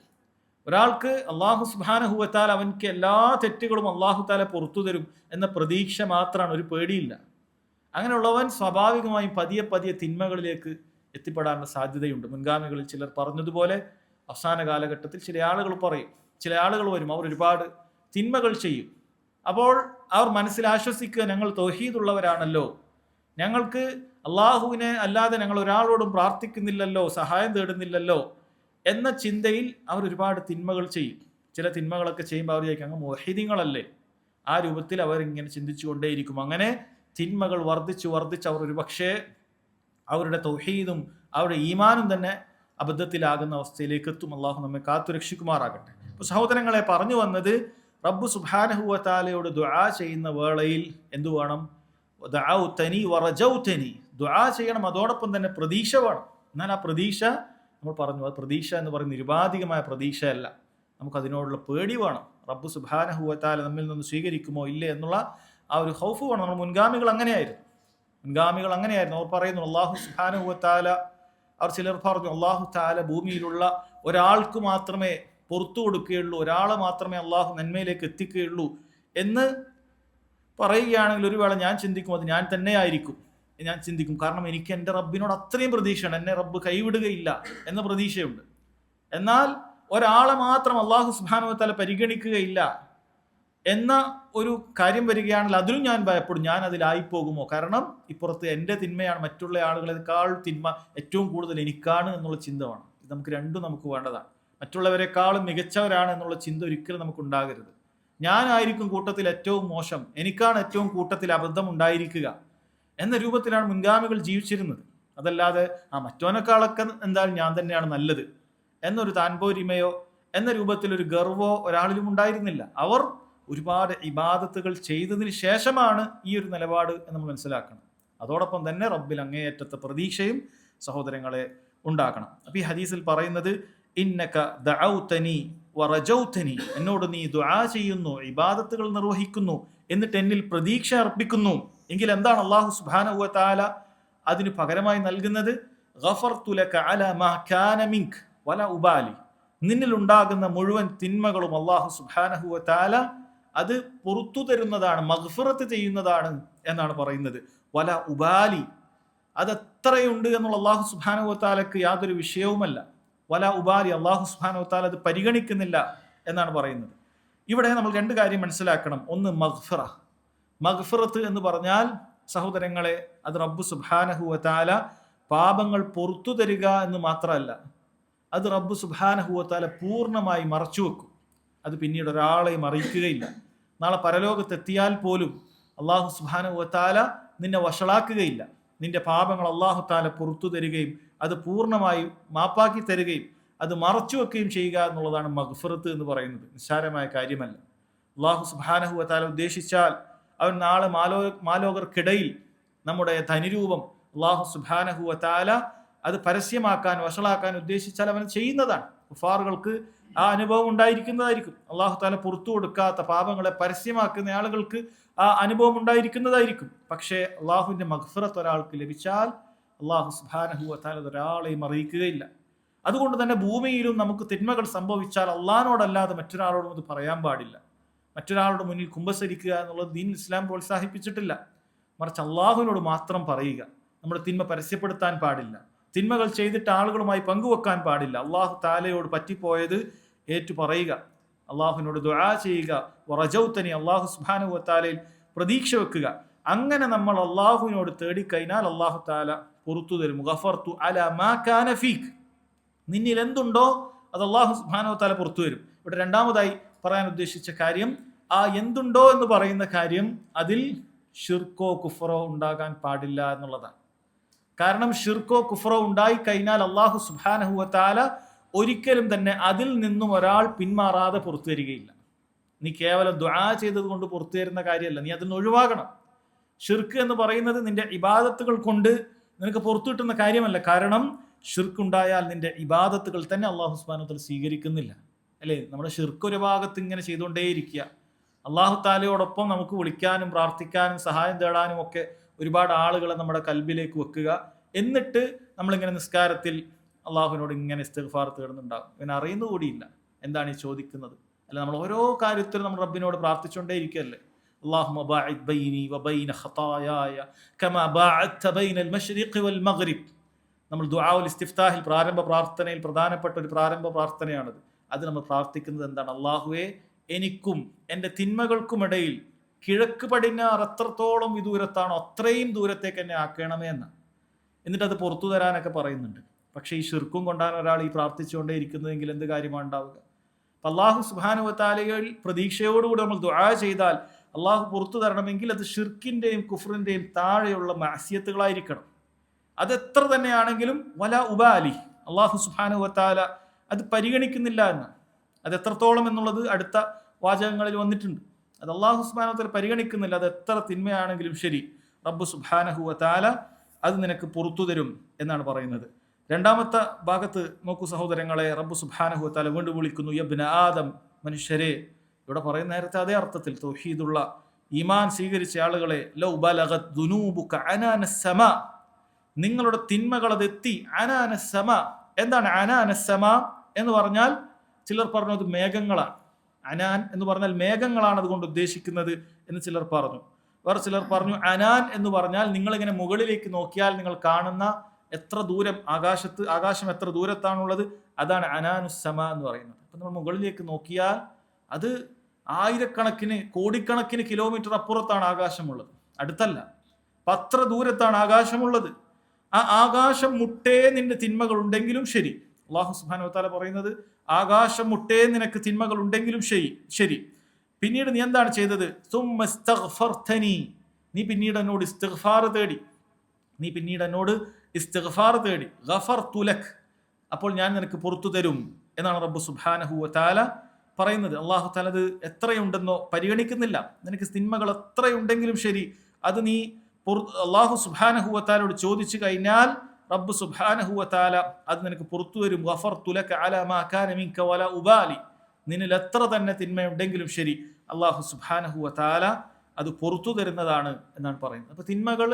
ഒരാൾക്ക് അള്ളാഹു സുബ്ഹാനഹു വ തആല അവൻക്ക് എല്ലാ തെറ്റുകളും അള്ളാഹു തആല പുറത്തു തരും എന്ന പ്രതീക്ഷ മാത്രമാണ്, ഒരു പേടിയില്ല. അങ്ങനെയുള്ളവൻ സ്വാഭാവികമായും പതിയെ പതിയെ തിന്മകളിലേക്ക് എത്തിപ്പെടാനുള്ള സാധ്യതയുണ്ട്. മുൻഗാമികളിൽ ചിലർ പറഞ്ഞതുപോലെ അവസാന കാലഘട്ടത്തിൽ ചില ആളുകൾ വരും, അവർ ഒരുപാട് തിന്മകൾ ചെയ്യും. അപ്പോൾ അവർ മനസ്സിൽ ആശ്വസിക്കുക, ഞങ്ങൾ തൗഹീദുള്ളവരാണല്ലോ, ഞങ്ങൾക്ക് അള്ളാഹുവിനെ അല്ലാതെ ഞങ്ങൾ ഒരാളോടും പ്രാർത്ഥിക്കുന്നില്ലല്ലോ, സഹായം തേടുന്നില്ലല്ലോ എന്ന ചിന്തയിൽ അവർ ഒരുപാട് തിന്മകൾ ചെയ്യും. ചില തിന്മകളൊക്കെ ചെയ്യുമ്പോൾ അവർ ചോദിക്കും, അങ്ങ് മുവഹിദീങ്ങളല്ലേ? ആ രൂപത്തിൽ അവരിങ്ങനെ ചിന്തിച്ചു കൊണ്ടേയിരിക്കും. അങ്ങനെ തിന്മകൾ വർദ്ധിച്ച് അവർ ഒരുപക്ഷെ അവരുടെ തൗഹീദും അവരുടെ ഈമാനും തന്നെ അബദ്ധത്തിലാകുന്ന അവസ്ഥയിലേക്ക് എത്തും. അള്ളാഹു നമ്മെ കാത്തുരക്ഷിക്കുമാറാകട്ടെ. അപ്പോൾ സഹോദരങ്ങളെ, പറഞ്ഞു വന്നത്, റബ്ബ് സുബ്ഹാനഹു വ തആലയോട് ദുആ ചെയ്യുന്ന വേളയിൽ എന്തു വേണം? ദഅൗതനി വറജൗതനി, ദുആ ചെയ്യണം, അതോടൊപ്പം തന്നെ പ്രതീക്ഷ വേണം. എന്നാൽ ആ പ്രതീക്ഷ നമ്മൾ പറഞ്ഞു, അത് പ്രതീക്ഷ എന്ന് പറയുന്ന നിരുപാധികമായ പ്രതീക്ഷയല്ല, നമുക്കതിനോടുള്ള പേടി വേണം. റബ്ബ് സുബ്ഹാനഹു വ തആല നമ്മിൽ നിന്ന് സ്വീകരിക്കുമോ ഇല്ലേ എന്നുള്ള ആ ഒരു ഖൗഫ് വേണം. നമ്മൾ മുൻഗാമികൾ അങ്ങനെയായിരുന്നു. അവർ പറയുന്നു, അല്ലാഹു സുബ്ഹാനഹു വ തആല, അവർ ചിലർ പറഞ്ഞു, അല്ലാഹു തആല ഭൂമിയിലുള്ള ഒരാൾക്ക് മാത്രമേ പുറത്തു കൊടുക്കുകയുള്ളൂ, ഒരാളെ മാത്രമേ അള്ളാഹു നന്മയിലേക്ക് എത്തിക്കുകയുള്ളൂ എന്ന് പറയുകയാണെങ്കിൽ ഒരു വേള ഞാൻ ചിന്തിക്കും, അത് ഞാൻ തന്നെ ആയിരിക്കും. ഞാൻ ചിന്തിക്കും, കാരണം എനിക്ക് എൻ്റെ റബ്ബിനോട് അത്രയും പ്രതീക്ഷയാണ്, എന്നെ റബ്ബ് കൈവിടുകയില്ല എന്ന പ്രതീക്ഷയുണ്ട്. എന്നാൽ ഒരാളെ മാത്രം അള്ളാഹു സുബ്ഹാനഹു വ തആല പരിഗണിക്കുകയില്ല എന്ന ഒരു കാര്യം വരികയാണെങ്കിൽ അതിലും ഞാൻ ഭയപ്പെടും, ഞാൻ അതിലായിപ്പോകുമോ? കാരണം ഇപ്പുറത്ത് എൻ്റെ തിന്മയാണ് മറ്റുള്ള ആളുകളെക്കാൾ തിന്മ ഏറ്റവും കൂടുതൽ എനിക്കാണ് എന്നുള്ള ചിന്ത വേണം. ഇത് നമുക്ക് വേണ്ടതാണ്. മറ്റുള്ളവരെക്കാളും മികച്ചവരാണ് എന്നുള്ള ചിന്ത ഒരിക്കലും നമുക്ക് ഉണ്ടാകരുത്. ഞാനായിരിക്കും കൂട്ടത്തിൽ ഏറ്റവും മോശം, എനിക്കാണ് ഏറ്റവും കൂട്ടത്തിൽ അബദ്ധം ഉണ്ടായിരിക്കുക എന്ന രൂപത്തിലാണ് മുൻഗാമികൾ ജീവിച്ചിരുന്നത്. അതല്ലാതെ മറ്റോനേക്കാളൊക്കെ എന്തായാലും ഞാൻ തന്നെയാണ് നല്ലത് എന്നൊരു താൻപോരിമയോ എന്ന രൂപത്തിലൊരു ഗർവോ ഒരാളിലും ഉണ്ടായിരുന്നില്ല. അവർ ഒരുപാട് ഇബാദത്തുകൾ ചെയ്തതിന് ശേഷമാണ് ഈ ഒരു നിലപാട് എന്ന് നമ്മൾ മനസ്സിലാക്കണം. അതോടൊപ്പം തന്നെ റബ്ബിൽ അങ്ങേയറ്റത്തെ പ്രതീക്ഷയും സഹോദരങ്ങളെ ഉണ്ടാക്കണം. അപ്പോൾ ഈ ഹദീസിൽ പറയുന്നത്, ഇന്നക ദഅൗതനി വറജൗതനി, എന്നോട് നീ ദുആ ചെയ്യുന്നു, ഇബാദത്തുകൾ നിർവഹിക്കുന്നു, എന്നിട്ട് എന്നിൽ പ്രതീക്ഷ അർപ്പിക്കുന്നു എങ്കിൽ എന്താണ് അല്ലാഹു സുബ്ഹാനഹു വ തആല അതിന് പകരമായി നൽകുന്നത്? ഗഫർതു ലക അലാ മാ കാന മിൻക വല ഉബാലി, നിന്നിൽ ഉണ്ടാകുന്ന മുഴുവൻ തിന്മകളും അല്ലാഹു സുബ്ഹാനഹു വ തആല അത് പുറത്തു തരുന്നതാണ്, മഗ്ഫിറത്ത് ചെയ്യുന്നതാണ് എന്നാണ് പറയുന്നത്. വല ഉബാലി, അത് എത്രയുണ്ട് എന്നുള്ള അല്ലാഹു സുബ്ഹാനഹു വ തആലക്ക് യാതൊരു വിഷയവുമല്ല. വല ഉബാലി, അല്ലാഹു സുബ്ഹാനഹു വ തആല അത് പരിഗണിക്കുന്നില്ല എന്നാണ് പറയുന്നത്. ഇവിടെ നമ്മൾ രണ്ട് കാര്യം മനസ്സിലാക്കണം. ഒന്ന് മഗ്ഫിറ. മഗ്ഫിറത്ത് എന്ന് പറഞ്ഞാൽ സഹോദരങ്ങളെ, അത് റബ്ബ് സുബ്ഹാനഹു വ തആല പാപങ്ങൾ പുറത്തു തരിക എന്ന് മാത്രമല്ല, അത് റബ്ബ് സുബ്ഹാനഹു വ തആല പൂർണ്ണമായി മറച്ചു വെക്കും. അത് പിന്നീട് ഒരാളെയും അറിയിക്കുകയില്ല. നാളെ പരലോകത്തെത്തിയാൽ പോലും അല്ലാഹു സുബ്ഹാനഹു വ തആല നിന്നെ വഷളാക്കുകയില്ല. നിന്റെ പാപങ്ങൾ അല്ലാഹു തആല പുറത്തു തരികയും അത് പൂർണ്ണമായി മാപ്പാക്കി തരികയും അത് മറച്ചു വെക്കുകയും ചെയ്യുക എന്നുള്ളതാണ് മഗ്ഫിറത്ത് എന്ന് പറയുന്നത്. നിസ്സാരമായ കാര്യമല്ല. അല്ലാഹു സുബ്ഹാനഹു വ തആല ഉദ്ദേശിച്ചാൽ അവൻ നാളെ മാലോകർക്കിടയിൽ നമ്മുടെ ധനിരൂപം അല്ലാഹു സുബ്ഹാനഹു വ തആല അത് പരസ്യമാക്കാൻ വഷളാക്കാൻ ഉദ്ദേശിച്ചാൽ അവൻ ചെയ്യുന്നതാണ്. കുഫാറുകൾക്ക് ആ അനുഭവം ഉണ്ടായിരിക്കുന്നതായിരിക്കും. അല്ലാഹു തആല പുറത്തു കൊടുക്കാത്ത പാപങ്ങളെ പരസ്യമാക്കുന്ന ആളുകൾക്ക് ആ അനുഭവം ഉണ്ടായിരിക്കുന്നതായിരിക്കും. പക്ഷേ അള്ളാഹുവിന്റെ മഗ്ഫിറത്ത് ഒരാൾക്ക് ലഭിച്ചാൽ അല്ലാഹു സുബ്ഹാനഹു വ തആല ഒരാളെയും അറിയിക്കുകയില്ല. അതുകൊണ്ട് തന്നെ ഭൂമിയിലും നമുക്ക് തിന്മകൾ സംഭവിച്ചാൽ അള്ളാഹിനോടല്ലാതെ മറ്റൊരാളോടും അത് പറയാൻ പാടില്ല. മറ്റൊരാളുടെ മുന്നിൽ കുമ്പസരിക്കുക എന്നുള്ളത് ദീൻ ഇസ്ലാം പ്രോത്സാഹിപ്പിച്ചിട്ടില്ല. മറിച്ച് അള്ളാഹുവിനോട് മാത്രം പറയുക. നമ്മുടെ തിന്മ പരസ്യപ്പെടുത്താൻ പാടില്ല. തിന്മകൾ ചെയ്തിട്ട് ആളുകളുമായി പങ്കുവെക്കാൻ പാടില്ല. അള്ളാഹു തആലയോട് പറ്റിപ്പോയത് ഏറ്റു പറയുക, അള്ളാഹുവിനോട് ദുആ ചെയ്യുക. വറജൗതനി, അള്ളാഹു സുബ്ഹാനഹു വ തആലയിൽ പ്രതീക്ഷ വെക്കുക. അങ്ങനെ നമ്മൾ അള്ളാഹുവിനോട് തേടിക്കഴിഞ്ഞാൽ അള്ളാഹു തആല പുറത്തു തരും. ഗഫർതു അലാ മാ കാന ഫീക്, നിന്നിൽ എന്തുണ്ടോ അത് അള്ളാഹു സുബ്ഹാനഹു വ തആല പുറത്തു വരും. ഇവിടെ രണ്ടാമതായി പറയാൻ ഉദ്ദേശിച്ച കാര്യം, ആ എന്തുണ്ടോ എന്ന് പറയുന്ന കാര്യം അതിൽ ഷിർക്കോ കുഫറോ ഉണ്ടാകാൻ പാടില്ല എന്നുള്ളതാണ്. കാരണം ഷിർക്കോ കുഫറോ ഉണ്ടായി കഴിഞ്ഞാൽ അള്ളാഹു സുബ്ഹാനഹു വ തആല ഒരിക്കലും തന്നെ അതിൽ നിന്നും ഒരാൾ പിന്മാറാതെ പുറത്തു തരികയില്ല. നീ കേവലം ദുആ ചെയ്തത് കൊണ്ട് പുറത്തു തരുന്ന കാര്യമല്ല, നീ അതിൽ നിന്ന് ഒഴിവാകണം. ഷിർക്ക് എന്ന് പറയുന്നത് നിന്റെ ഇബാദത്തുകൾ കൊണ്ട് നിനക്ക് പുറത്തു കിട്ടുന്ന കാര്യമല്ല. കാരണം ഷിർക്ക് ഉണ്ടായാൽ നിന്റെ ഇബാദത്തുകൾ തന്നെ അള്ളാഹു സുബ്ഹാനഹു വ തആല സ്വീകരിക്കുന്നില്ല. അല്ലേ? നമ്മുടെ ഷിർക്ക് ഒരു ഭാഗത്ത് ഇങ്ങനെ ചെയ്തുകൊണ്ടേയിരിക്കുക. അള്ളാഹു തആലയോടൊപ്പം നമുക്ക് വിളിക്കാനും പ്രാർത്ഥിക്കാനും സഹായം തേടാനും ഒക്കെ ഒരുപാട് ആളുകളെ നമ്മുടെ കൽബിലേക്ക് വെക്കുക. എന്നിട്ട് നമ്മളിങ്ങനെ നിസ്കാരത്തിൽ അള്ളാഹുവിനോട് ഇങ്ങനെ ഇസ്തിഗ്ഫാർ തേടുന്നുണ്ടാകും. ഇങ്ങനെ അറിയുന്ന കൂടിയില്ല എന്താണ് ഈ ചോദിക്കുന്നത്. അല്ല, നമ്മൾ ഓരോ കാര്യത്തിലും നമ്മൾ റബ്ബിനോട് പ്രാർത്ഥിച്ചുകൊണ്ടേ ഇരിക്കുകയല്ലേ. അല്ലാഹുമ്മ ബാഇദ് ബൈനി വബൈന ഖതായായ കമാ ബാഅദ്ത ബൈനൽ മശ്രിഖി വൽ മഗ്രിബ്. നമ്മൾ ദുആഉൽ ഇസ്തിഫ്താഹിൽ പ്രാരംഭ പ്രാർത്ഥനയിൽ പ്രധാനപ്പെട്ട ഒരു പ്രാരംഭ പ്രാർത്ഥനയാണത്. അത് നമ്മൾ പ്രാർത്ഥിക്കുന്നത് എന്താണ്? അല്ലാഹുവേ, എനിക്കും എൻ്റെ തിന്മകൾക്കുമിടയിൽ കിഴക്ക് പടിഞ്ഞാറ് എത്രത്തോളം വിദൂരത്താണോ അത്രയും ദൂരത്തേക്ക് എന്നെ ആക്കണമേ എന്ന്. എന്നിട്ട് അത് പുറത്തു തരാനൊക്കെ പറയുന്നുണ്ട്. പക്ഷേ ഈ ഷിർക്കും കൊണ്ടാണ് ഒരാൾ ഈ പ്രാർത്ഥിച്ചുകൊണ്ടേ ഇരിക്കുന്നതെങ്കിൽ എന്ത് കാര്യമാണ് ഉണ്ടാവുക? അല്ലാഹു സുബ്ഹാനഹു വ തആലയിൽ പ്രതീക്ഷയോടുകൂടി നമ്മൾ ദുആ ചെയ്താൽ അള്ളാഹു പുറത്തു തരണമെങ്കിൽ അത് ഷിർക്കിന്റെയും കുഫറിന്റെയും താഴെയുള്ള മഅസിയത്തുകളായിരിക്കണം. അത് എത്ര തന്നെയാണെങ്കിലും വല ഉബാലി, അള്ളാഹു സുബ്ഹാനഹു വ തആല അത് പരിഗണിക്കുന്നില്ല എന്ന്. അത് എത്രത്തോളം എന്നുള്ളത് അടുത്ത വാചകങ്ങളിൽ വന്നിട്ടുണ്ട്. അത് അള്ളാഹു സുബ്ഹാനഹു വ തആല പരിഗണിക്കുന്നില്ല. അത് എത്ര തിന്മയാണെങ്കിലും ശരി, റബ്ബ് സുബ്ഹാനഹു വ തആല അത് നിനക്ക് പുറത്തു തരും എന്നാണ് പറയുന്നത്. രണ്ടാമത്തെ ഭാഗത്ത് നോക്കൂ സഹോദരങ്ങളെ, റബ്ബ് സുബ്ഹാനഹു വ തആല വീണ്ടും വിളിക്കുന്നു, യബ്ന ആദം, മനുഷ്യരെ. ഇവിടെ പറയുന്ന നേരത്തെ അതേ അർത്ഥത്തിൽ തൗഹീദുള്ള ഈമാൻ സ്വീകരിച്ച ആളുകളെ, ലൗ ബലഗത് ദുനൂബുക അനാനസ് സമാ, നിങ്ങളുടെ തിന്മകൾ അത് എത്തി അനാനസ് സമാ. എന്താണ് അനാനസ് സമാ എന്ന് പറഞ്ഞാൽ? ചിലർ പറഞ്ഞു അത് മേഘങ്ങളാണ്. അനാൻ എന്ന് പറഞ്ഞാൽ മേഘങ്ങളാണ് അതുകൊണ്ട് ഉദ്ദേശിക്കുന്നത് എന്ന് ചിലർ പറഞ്ഞു. വേറെ ചിലർ പറഞ്ഞു അനാൻ എന്ന് പറഞ്ഞാൽ നിങ്ങളിങ്ങനെ മുകളിലേക്ക് നോക്കിയാൽ നിങ്ങൾ കാണുന്ന എത്ര ദൂരം ആകാശം എത്ര ദൂരത്താണുള്ളത്, അതാണ് അനാനുസ്സമ എന്ന് പറയുന്നത്. അപ്പം നമ്മൾ മുകളിലേക്ക് നോക്കിയാൽ അത് ആയിരക്കണക്കിന് കോടിക്കണക്കിന് കിലോമീറ്റർ അപ്പുറത്താണ് ആകാശമുള്ളത്, അടുത്തല്ല. അപ്പം അത്ര ദൂരത്താണ് ആകാശമുള്ളത്. ആ ആകാശം മുട്ടേ നിന്റെ തിന്മകൾ ഉണ്ടെങ്കിലും ശരി, അല്ലാഹു സുബ്ഹാനഹു വ തആല പറയുന്നത് ആകാശം മുട്ടേ നിനക്ക് തിന്മകൾ ഉണ്ടെങ്കിലും ശരി, പിന്നീട് നീ എന്താണ് ചെയ്തത്? സുമ്മ ഇസ്തഗ്ഫർതനി, നീ പിന്നീട് എന്നോട് ഇസ്തിഗ്ഫാർ തേടി, ഗഫർതു ലക്, അപ്പോൾ ഞാൻ നിനക്ക് പുറത്തു തരും എന്നാണ് റബ്ബ് സുബ്ഹാനഹു വ തആല പറയുന്നത്. അല്ലാഹു തആല അത് എത്രയുണ്ടെന്നോ പരിഗണിക്കുന്നില്ല. നിനക്ക് തിന്മകൾ എത്രയുണ്ടെങ്കിലും ശരി, അത് നീ അല്ലാഹു സുബ്ഹാനഹു വ തആലയോട് ചോദിച്ചു കഴിഞ്ഞാൽ റബ്ബ് സുബ്ഹാനഹു വ തആല അത് നിനക്ക് പുറത്തു തരും. ഗഫർതു ലക അലാ മാ കാന മിൻക വലാ ഉബാലി, നിന്നിൽ എത്ര തന്നെ തിന്മയുണ്ടെങ്കിലും ശരി അല്ലാഹു സുബ്ഹാനഹു വ തആല അത് പുറത്തു തരുന്നതാണ് എന്നാണ് പറയുന്നത്. അപ്പൊ തിന്മകൾ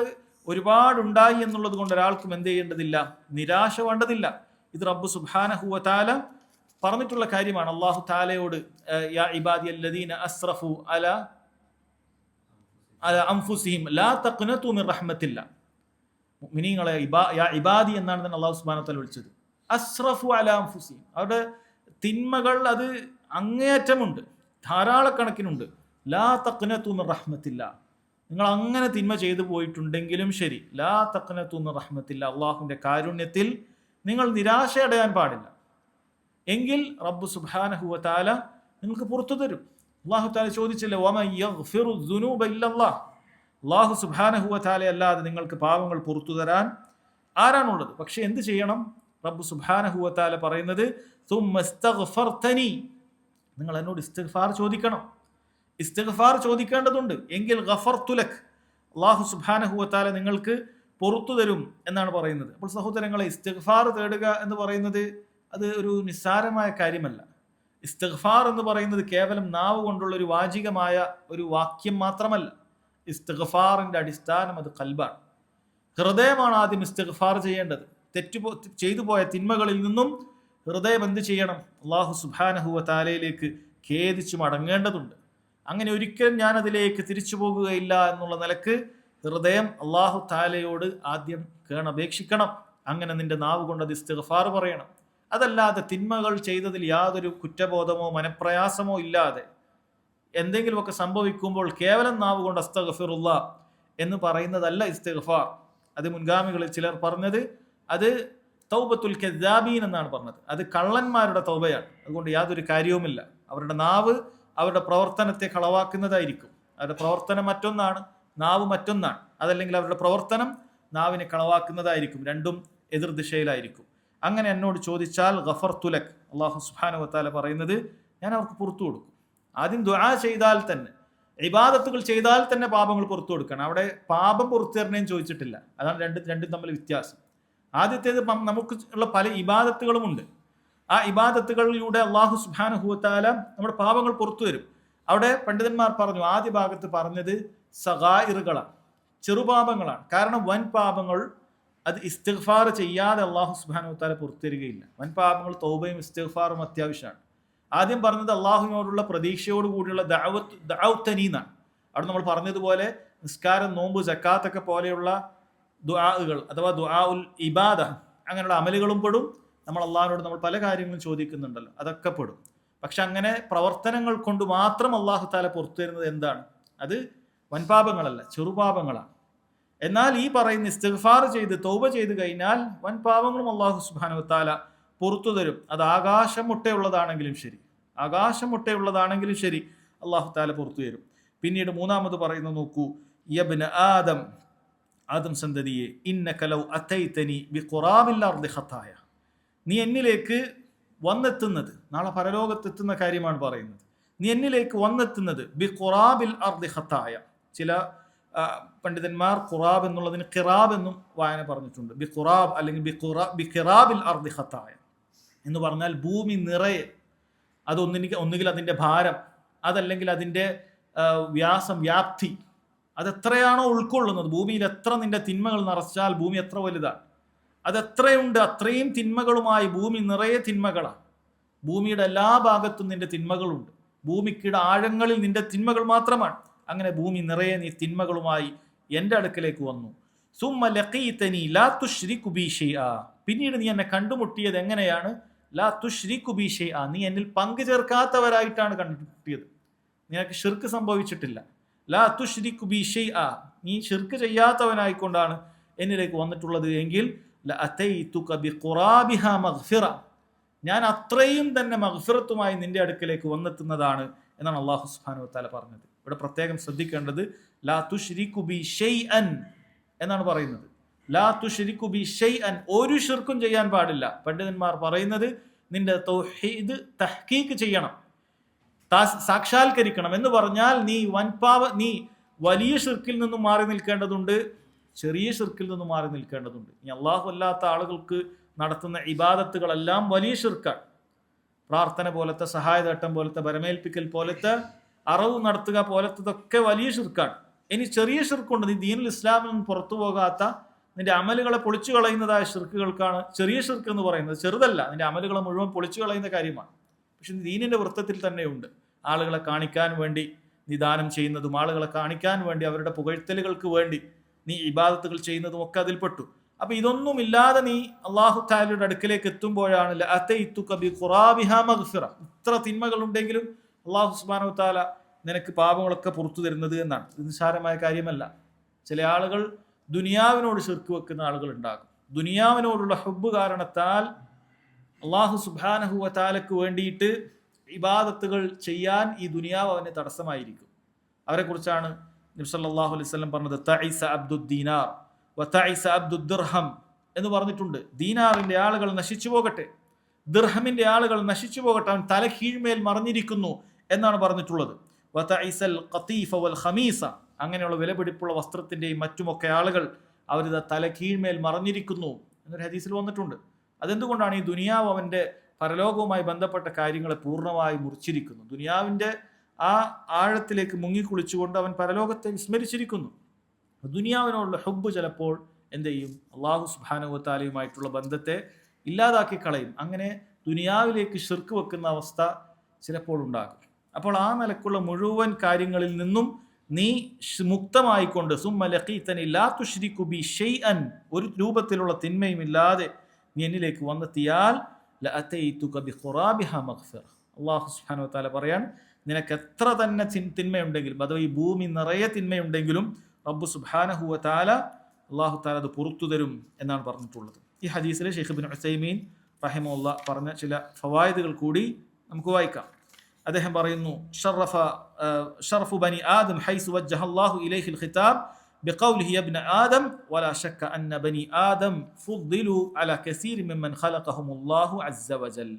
ഒരുപാടുണ്ടായി എന്നുള്ളത് കൊണ്ട് ഒരാൾക്കും എന്ത് ചെയ്യേണ്ടതില്ല, നിരാശ വേണ്ടതില്ല. ഇത് റബ്ബ് സുബ്ഹാനഹു വ തആല പറഞ്ഞിട്ടുള്ള കാര്യമാണ്. അല്ലാഹു തആലയോട് യാ ഇബാദിയല്ലദീന അസ്റഫു അലാ അൻഫുസിഹിം ലാ തഖ്നതു മിർ റഹ്മത്തില്ല. മുഅ്മിനീങ്ങളെ യാ ഇബാദി എന്നാണ് തന്നെ അല്ലാഹു സുബ്ഹാനഹു വ തആല വിളിച്ചത്. അസ്റഫു അലാ അൻഫുസിഹിം, അവരുടെ തിന്മകൾ അത് അങ്ങേയറ്റമുണ്ട്, ധാരാളക്കണക്കിനുണ്ട്. ലാ തഖ്നതു മിർ റഹ്മത്തില്ല, നിങ്ങൾ അങ്ങനെ തിന്മ ചെയ്തു പോയിട്ടുണ്ടെങ്കിലും ശരി, ലാ തഖ്നതു മിർ റഹ്മത്തില്ല, അള്ളാഹുവിന്റെ കാരുണ്യത്തിൽ നിങ്ങൾ നിരാശയടയാൻ പാടില്ല. എങ്കിൽ റബ്ബ് സുബ്ഹാനഹു വ തആല നിങ്ങൾക്ക് പുറത്തു തരും. അല്ലാഹു തആല ചോദിച്ചില്ലേ, വമൻ യഗ്ഫിറു ദുനൂബ ഇല്ലല്ലാഹ്, അല്ലാഹു സുബ്ഹാനഹു വ തആല അല്ലാതെ നിങ്ങൾക്ക് പാപങ്ങൾ പുറത്തു തരാൻ ആരാണുള്ളത്? പക്ഷെ എന്ത് ചെയ്യണം? റബ്ബ് സുബ്ഹാനഹു വ തആല പറയുന്നത് സുമ്മസ്തഗ്ഫർതനി, നിങ്ങൾ എന്നോട് ഇസ്തിഗ്ഫാർ ചോദിക്കണം. ഇസ്തിഗ്ഫാർ ചോദിക്കേണ്ടതുണ്ട്. എങ്കിൽ ഗഫർതു ലക്, അല്ലാഹു സുബ്ഹാനഹു വ തആല നിങ്ങൾക്ക് പുറത്തു തരും എന്നാണ് പറയുന്നത്. അപ്പോൾ സഹോദരങ്ങളെ, ഇസ്തിഗ്ഫാർ തേടുക എന്ന് പറയുന്നത് അത് ഒരു നിസ്സാരമായ കാര്യമല്ല. ഇസ്തിഗ്ഫാർ എന്ന് പറയുന്നത് കേവലം നാവ് കൊണ്ടുള്ള ഒരു വാചികമായ ഒരു വാക്യം മാത്രമല്ല. ഇസ്തിഗ്ഫാറിന്റെ അടിസ്ഥാനം അത് ഖൽബാണ്, ഹൃദയമാണ് ആദ്യം ഇസ്തിഗ്ഫാർ ചെയ്യേണ്ടത്. ചെയ്തു പോയ തിന്മകളിൽ നിന്നും ഹൃദയം എന്ത് ചെയ്യണം? അല്ലാഹു സുബ്ഹാനഹു വ തആലയിലേക്ക് ഖേദിച്ചു മടങ്ങേണ്ടതുണ്ട്. അങ്ങനെ ഒരിക്കലും ഞാൻ അതിലേക്ക് തിരിച്ചു പോകുകയില്ല എന്നുള്ള നിലക്ക് ഹൃദയം അല്ലാഹു തആലയോട് ആദ്യം കേണപേക്ഷിക്കണം. അങ്ങനെ നിന്റെ നാവ് കൊണ്ട് അത് ഇസ്തിഗ്ഫാർ പറയണം. അതല്ലാതെ തിന്മകൾ ചെയ്തതിൽ യാതൊരു കുറ്റബോധമോ മനപ്രയാസമോ ഇല്ലാതെ എന്തെങ്കിലുമൊക്കെ സംഭവിക്കുമ്പോൾ കേവലം നാവ് കൊണ്ട് അസ്തഗ്ഫിറുല്ലാ എന്ന് പറയുന്നതല്ല ഇസ്തിഗ്ഫാർ. അത് മുൻഗാമികളിൽ ചിലർ പറഞ്ഞത് അത് തൗബത്തുൽ കദ്ദാബീൻ എന്നാണ് പറഞ്ഞത്. അത് കള്ളന്മാരുടെ തൗബയാണ്. അതുകൊണ്ട് യാതൊരു കാര്യവുമില്ല. അവരുടെ നാവ് അവരുടെ പ്രവർത്തനത്തെ കളവാക്കുന്നതായിരിക്കും. അവരുടെ പ്രവർത്തനം മറ്റൊന്നാണ്, നാവ് മറ്റൊന്നാണ്. അതല്ലെങ്കിൽ അവരുടെ പ്രവർത്തനം നാവിനെ കളവാക്കുന്നതായിരിക്കും. രണ്ടും എതിർദിശയിലായിരിക്കും. അങ്ങനെ എന്നോട് ചോദിച്ചാൽ ഗഫർതു ലക്, അല്ലാഹു സുബ്ഹാനഹു വ തആല പറയുന്നത് ഞാൻ അവർക്ക് പുറത്തു കൊടുക്കും. ആദ്യം ദുആ ചെയ്താൽ തന്നെ, ഇബാദത്തുകൾ ചെയ്താൽ തന്നെ പാപങ്ങൾ പുറത്തു കൊടുക്കണം. അവിടെ പാപം പുറത്തു തരണേന്ന് ചോദിച്ചിട്ടില്ല. അതാണ് രണ്ടും തമ്മിൽ വ്യത്യാസം. ആദ്യത്തേത് നമുക്ക് ഉള്ള പല ഇബാദത്തുകളുമുണ്ട്. ആ ഇബാദത്തുകളിലൂടെ അല്ലാഹു സുബ്ഹാനഹു വ തആല നമ്മുടെ പാപങ്ങൾ പുറത്തു തരും. അവിടെ പണ്ഡിതന്മാർ പറഞ്ഞു, ആദ്യ ഭാഗത്ത് പറഞ്ഞത് സഗായിറുകളാണ്, ചെറുപാപങ്ങളാണ്. കാരണം വൻ പാപങ്ങൾ അത് ഇസ്തിഗ്ഫാർ ചെയ്യാതെ അല്ലാഹു സുബ്ഹാനഹു വ തആല പുറത്തു തരികയില്ല. വൻ പാപങ്ങൾ തൗബയും ഇസ്തിഗ്ഫാറും അത്യാവശ്യമാണ്. ആദ്യം പറഞ്ഞത് അള്ളാഹുവിനോടുള്ള പ്രതീക്ഷയോട് കൂടിയുള്ള ദഅവ്തനീന്നാണ്. അവിടെ നമ്മൾ പറഞ്ഞതുപോലെ നിസ്കാരം, നോമ്പ്, സക്കാത്തൊക്കെ പോലെയുള്ള ദുആകൾ അഥവാ ദുആ ഉൽ ഇബാദ, അങ്ങനെയുള്ള അമലുകളും പെടും. നമ്മൾ അള്ളാഹിനോട് നമ്മൾ പല കാര്യങ്ങളും ചോദിക്കുന്നുണ്ടല്ലോ, അതൊക്കെ പെടും. പക്ഷെ അങ്ങനെ പ്രവർത്തനങ്ങൾ കൊണ്ട് മാത്രം അല്ലാഹു തആല പുറത്തു തരുന്നത് എന്താണ്? അത് വൻപാപങ്ങളല്ല, ചെറുപാപങ്ങളാണ്. എന്നാൽ ഈ പറയുന്ന ഇസ്തിഗ്ഫാർ ചെയ്ത് തൗബ ചെയ്ത് കഴിഞ്ഞാൽ വൻപാപങ്ങളും അല്ലാഹു സുബ്ഹാനഹു വ തആല പുറത്തു തരും. അത് ആകാശം മുട്ടയുള്ളതാണെങ്കിലും ശരി അല്ലാഹു തആല പുറത്തു തരും. പിന്നീട് മൂന്നാമത് പറയുന്നത് നോക്കൂ, യബ്ന ആദം, ആദം സന്തതിയെ, ഇന്നക ലൗ അതൈതനി ബിഖുറാബിൽ അർദി ഖതായ, നീ എന്നിലേക്ക് വന്നെത്തുന്നത്, നാളെ പരലോകത്തെത്തുന്ന കാര്യമാണ് പറയുന്നത്. നീ എന്നിലേക്ക് വന്നെത്തുന്നത് ബിഖുറാബിൽ അർദി ഖതായ. ചില പണ്ഡിതന്മാർ ഖുറാബ് എന്നുള്ളതിന് ഖിറാബ് എന്നും വായന പറഞ്ഞിട്ടുണ്ട്. ബിഖുറാബ് അല്ലെങ്കിൽ ബിഖിറാബിൽ അർദി ഖതായ എന്ന് പറഞ്ഞാൽ ഭൂമി നിറയെ, അത് ഒന്നുകിൽ അതിൻ്റെ ഭാരം, അതല്ലെങ്കിൽ അതിൻ്റെ വ്യാസം, വ്യാപ്തി, അതെത്രയാണോ ഉൾക്കൊള്ളുന്നത്, ഭൂമിയിൽ എത്ര നിന്റെ തിന്മകൾ നിറച്ചാൽ ഭൂമി എത്ര വലുതാണ്, അതെത്രയുണ്ട് അത്രയും തിന്മകളുമായി ഭൂമി നിറയെ തിന്മകളാണ്. ഭൂമിയുടെ എല്ലാ ഭാഗത്തും നിന്റെ തിന്മകളുണ്ട്. ഭൂമിക്കിടെ ആഴങ്ങളിൽ നിന്റെ തിന്മകൾ മാത്രമാണ്. അങ്ങനെ ഭൂമി നിറയെ നീ തിന്മകളുമായി എൻ്റെ അടുക്കലേക്ക് വന്നു. സുമ്മ ലഖീതനി ലാ തുശ്രികു ബി ഷൈആ, പിന്നീട് നീ എന്നെ കണ്ടുമുട്ടിയത് എങ്ങനെയാണ്? ലാ തുശ്രികു ബി ഷൈആ, നീ എന്നിൽ പങ്കു ചേർക്കാത്തവരായിട്ടാണ് കണ്ടുമുട്ടിയത്. നിനക്ക് ഷിർക്ക് സംഭവിച്ചിട്ടില്ല. ലാ തുശ്രികു ബി ഷൈആ, നീ ഷിർക്ക് ചെയ്യാത്തവനായിക്കൊണ്ടാണ് എന്നിലേക്ക് വന്നിട്ടുള്ളത്. എങ്കിൽ ലഅതൈതുക ബിഖുറാബിഹാ മഗ്ഫിറ, ഞാൻ അത്രയും തന്നെ മഗ്ഫിറത്തുമായി നിന്റെ അടുക്കലേക്ക് വന്നെത്തുന്നതാണ് എന്നാണ് അല്ലാഹു സുബ്ഹാനഹു വ തആല പറഞ്ഞത്. ഇവിടെ പ്രത്യേകം ശ്രദ്ധിക്കേണ്ടത് ലാ തുശ്രികു ബി ഷൈഅൻ എന്നാണ് പറയുന്നത്. ലാ തുശ്രികു ബി ഷൈഅൻ, ഒരു ഷിർക്കും ചെയ്യാൻ പാടില്ല. പണ്ഡിതന്മാർ പറയുന്നത് നിന്റെ തൗഹീദ് തഹ്ഖീഖ് ചെയ്യണം, സാക്ഷാത്കരിക്കണം. എന്ന് പറഞ്ഞാൽ നീ വലിയ ഷിർക്കിൽ നിന്നും മാറി നിൽക്കേണ്ടതുണ്ട്, ചെറിയ ഷിർക്കിൽ നിന്ന് മാറി നിൽക്കേണ്ടതുണ്ട്. ഇനി അള്ളാഹു അല്ലാത്ത ആളുകൾക്ക് നടത്തുന്ന ഇബാദത്തുകളെല്ലാം വലിയ ഷിർക്കാണ്. പ്രാർത്ഥന പോലത്തെ, സഹായതേട്ടം പോലത്തെ, ബരമേൽപ്പിക്കൽ പോലത്തെ, അറവ് നടത്തുക പോലത്തതൊക്കെ വലിയ ഷിർക്കാണ്. ഇനി ചെറിയ ഷിർക്കുണ്ട്, നീ ദീനുൽ ഇസ്ലാമിൽ നിന്ന് പുറത്തു പോകാത്ത, നിന്റെ അമലുകളെ പൊളിച്ചു കളയുന്നതായ ഷിർക്കുകൾക്കാണ് ചെറിയ ഷിർക്ക് എന്ന് പറയുന്നത്. ചെറുതല്ല, നിന്റെ അമലുകളെ മുഴുവൻ പൊളിച്ചു കളയുന്ന കാര്യമാണ്. പക്ഷെ ദീനിന്റെ വൃത്തത്തിൽ തന്നെയുണ്ട്. ആളുകളെ കാണിക്കാൻ വേണ്ടി നീ ദാനം ചെയ്യുന്നതും, ആളുകളെ കാണിക്കാൻ വേണ്ടി അവരുടെ പുകഴ്ത്തലുകൾക്ക് വേണ്ടി നീ ഇബാദത്തുകൾ ചെയ്യുന്നതും ഒക്കെ അതിൽപ്പെട്ടു. അപ്പൊ ഇതൊന്നും ഇല്ലാതെ നീ അള്ളാഹു തആലയുടെ അടുക്കലേക്ക് എത്തുമ്പോഴാണ് ഇത്ര തിന്മകൾ ഉണ്ടെങ്കിലും അള്ളാഹു സുബ്ഹാനഹു വ തആല നിനക്ക് പാപങ്ങളൊക്കെ പുറത്തു തരുന്നത് എന്നാണ്. ഇത് നിസ്സാരമായ കാര്യമല്ല. ചില ആളുകൾ ദുനിയാവിനോട് ശിർക്ക് വെക്കുന്ന ആളുകൾ ഉണ്ടാകും. ദുനിയാവിനോടുള്ള ഹുബ്ബ് കാരണത്താൽ അള്ളാഹു സുബ്ഹാനഹു വ തആലക്ക് വേണ്ടിയിട്ട് ഇബാദത്തുകൾ ചെയ്യാൻ ഈ ദുനിയാവ് അവന് തടസ്സമായിരിക്കും. അവരെ കുറിച്ചാണ് നബി സല്ലല്ലാഹു അലൈഹി വസല്ലം പറഞ്ഞത്, തഇസ അബ്ദുദ് ദീനാർ വ തഇസ അബ്ദുദ് ദിർഹം എന്ന് പറഞ്ഞിട്ടുണ്ട്. ദീനാറിന്റെ ആളുകൾ നശിച്ചു പോകട്ടെ, ദിർഹമിന്റെ ആളുകൾ നശിച്ചു പോകട്ടെ, അവൻ തല കീഴ്മേൽ മറിഞ്ഞിരിക്കുന്നു എന്നാണ് പറഞ്ഞിട്ടുള്ളത്. വ തഇസൽ ഖതീഫ വൽ ഖമീസ, അങ്ങനെയുള്ള വിലപിടിപ്പുള്ള വസ്ത്രത്തിന്റെയും മറ്റുമൊക്കെ ആളുകൾ അവരിത് തല കീഴ്മേൽ മറിഞ്ഞിരിക്കുന്നു എന്നൊരു ഹദീസിൽ വന്നിട്ടുണ്ട്. അതെന്തുകൊണ്ടാണ്? ഈ ദുനിയാവ് അവന്റെ പരലോകവുമായി ബന്ധപ്പെട്ട കാര്യങ്ങളെ പൂർണ്ണമായി മുറിച്ചിരിക്കുന്നു. ദുനിയാവിന്റെ ആ ആഴത്തിലേക്ക് മുങ്ങിക്കുളിച്ചുകൊണ്ട് അവൻ പരലോകത്തെ വിസ്മരിച്ചിരിക്കുന്നു. ദുനിയാവിനോടുള്ള ഹുബ്ബ് ചിലപ്പോൾ എന്ത് ചെയ്യും? അള്ളാഹു സുബ്ഹാനഹു വ തആലയുമായിട്ടുള്ള ബന്ധത്തെ ഇല്ലാതാക്കി കളയും. അങ്ങനെ ദുനിയാവിലേക്ക് ശിർക്ക് വെക്കുന്ന അവസ്ഥ ചിലപ്പോൾ ഉണ്ടാകും. അപ്പോൾ ആ നിലക്കുള്ള മുഴുവൻ കാര്യങ്ങളിൽ നിന്നും നീ മുക്തമായിക്കൊണ്ട് സുമ്മ ലഖീതനി ലാ തുശ്രികു ബി ഷൈഅൻ, ഒരു രൂപത്തിലുള്ള തിന്മയും ഇല്ലാതെ നീ എന്നിലേക്ക് വന്നെത്തിയാൽ ലഅതൈതുക ബിഖുറാബിഹാ മഗ്ഫിറ. അല്ലാഹു സുബ്ഹാനഹു വ തആല പറയാൻ, നിനക്ക് എത്ര തന്നെ തിന്മയുണ്ടെങ്കിലും, അഥവാ ഈ ഭൂമി നിറയെ തിന്മയുണ്ടെങ്കിലും റബ്ബ് സുബ്ഹാനഹു വ തആല അല്ലാഹു തആല അത് പുറത്തു തരും എന്നാണ് പറഞ്ഞിട്ടുള്ളത്. ഈ ഹദീസിലെ ശൈഖ് ഇബ്നു ഉസൈമീൻ റഹിമഹുല്ലാഹ് പറഞ്ഞ ചില ഫവായിദുകൾ കൂടി നമുക്ക് വായിക്കാം. അദ്ദേഹം പറയുന്നു, ഷറഫു ബനി ആദം ഹൈസു വജ്ജഹ അല്ലാഹു ഇലൈഹിൽ ഖിതാബ് بقوله يا ابن آدم ولا شك أن بني آدم فضلوا على كثير ممن خلقهم الله عز وجل.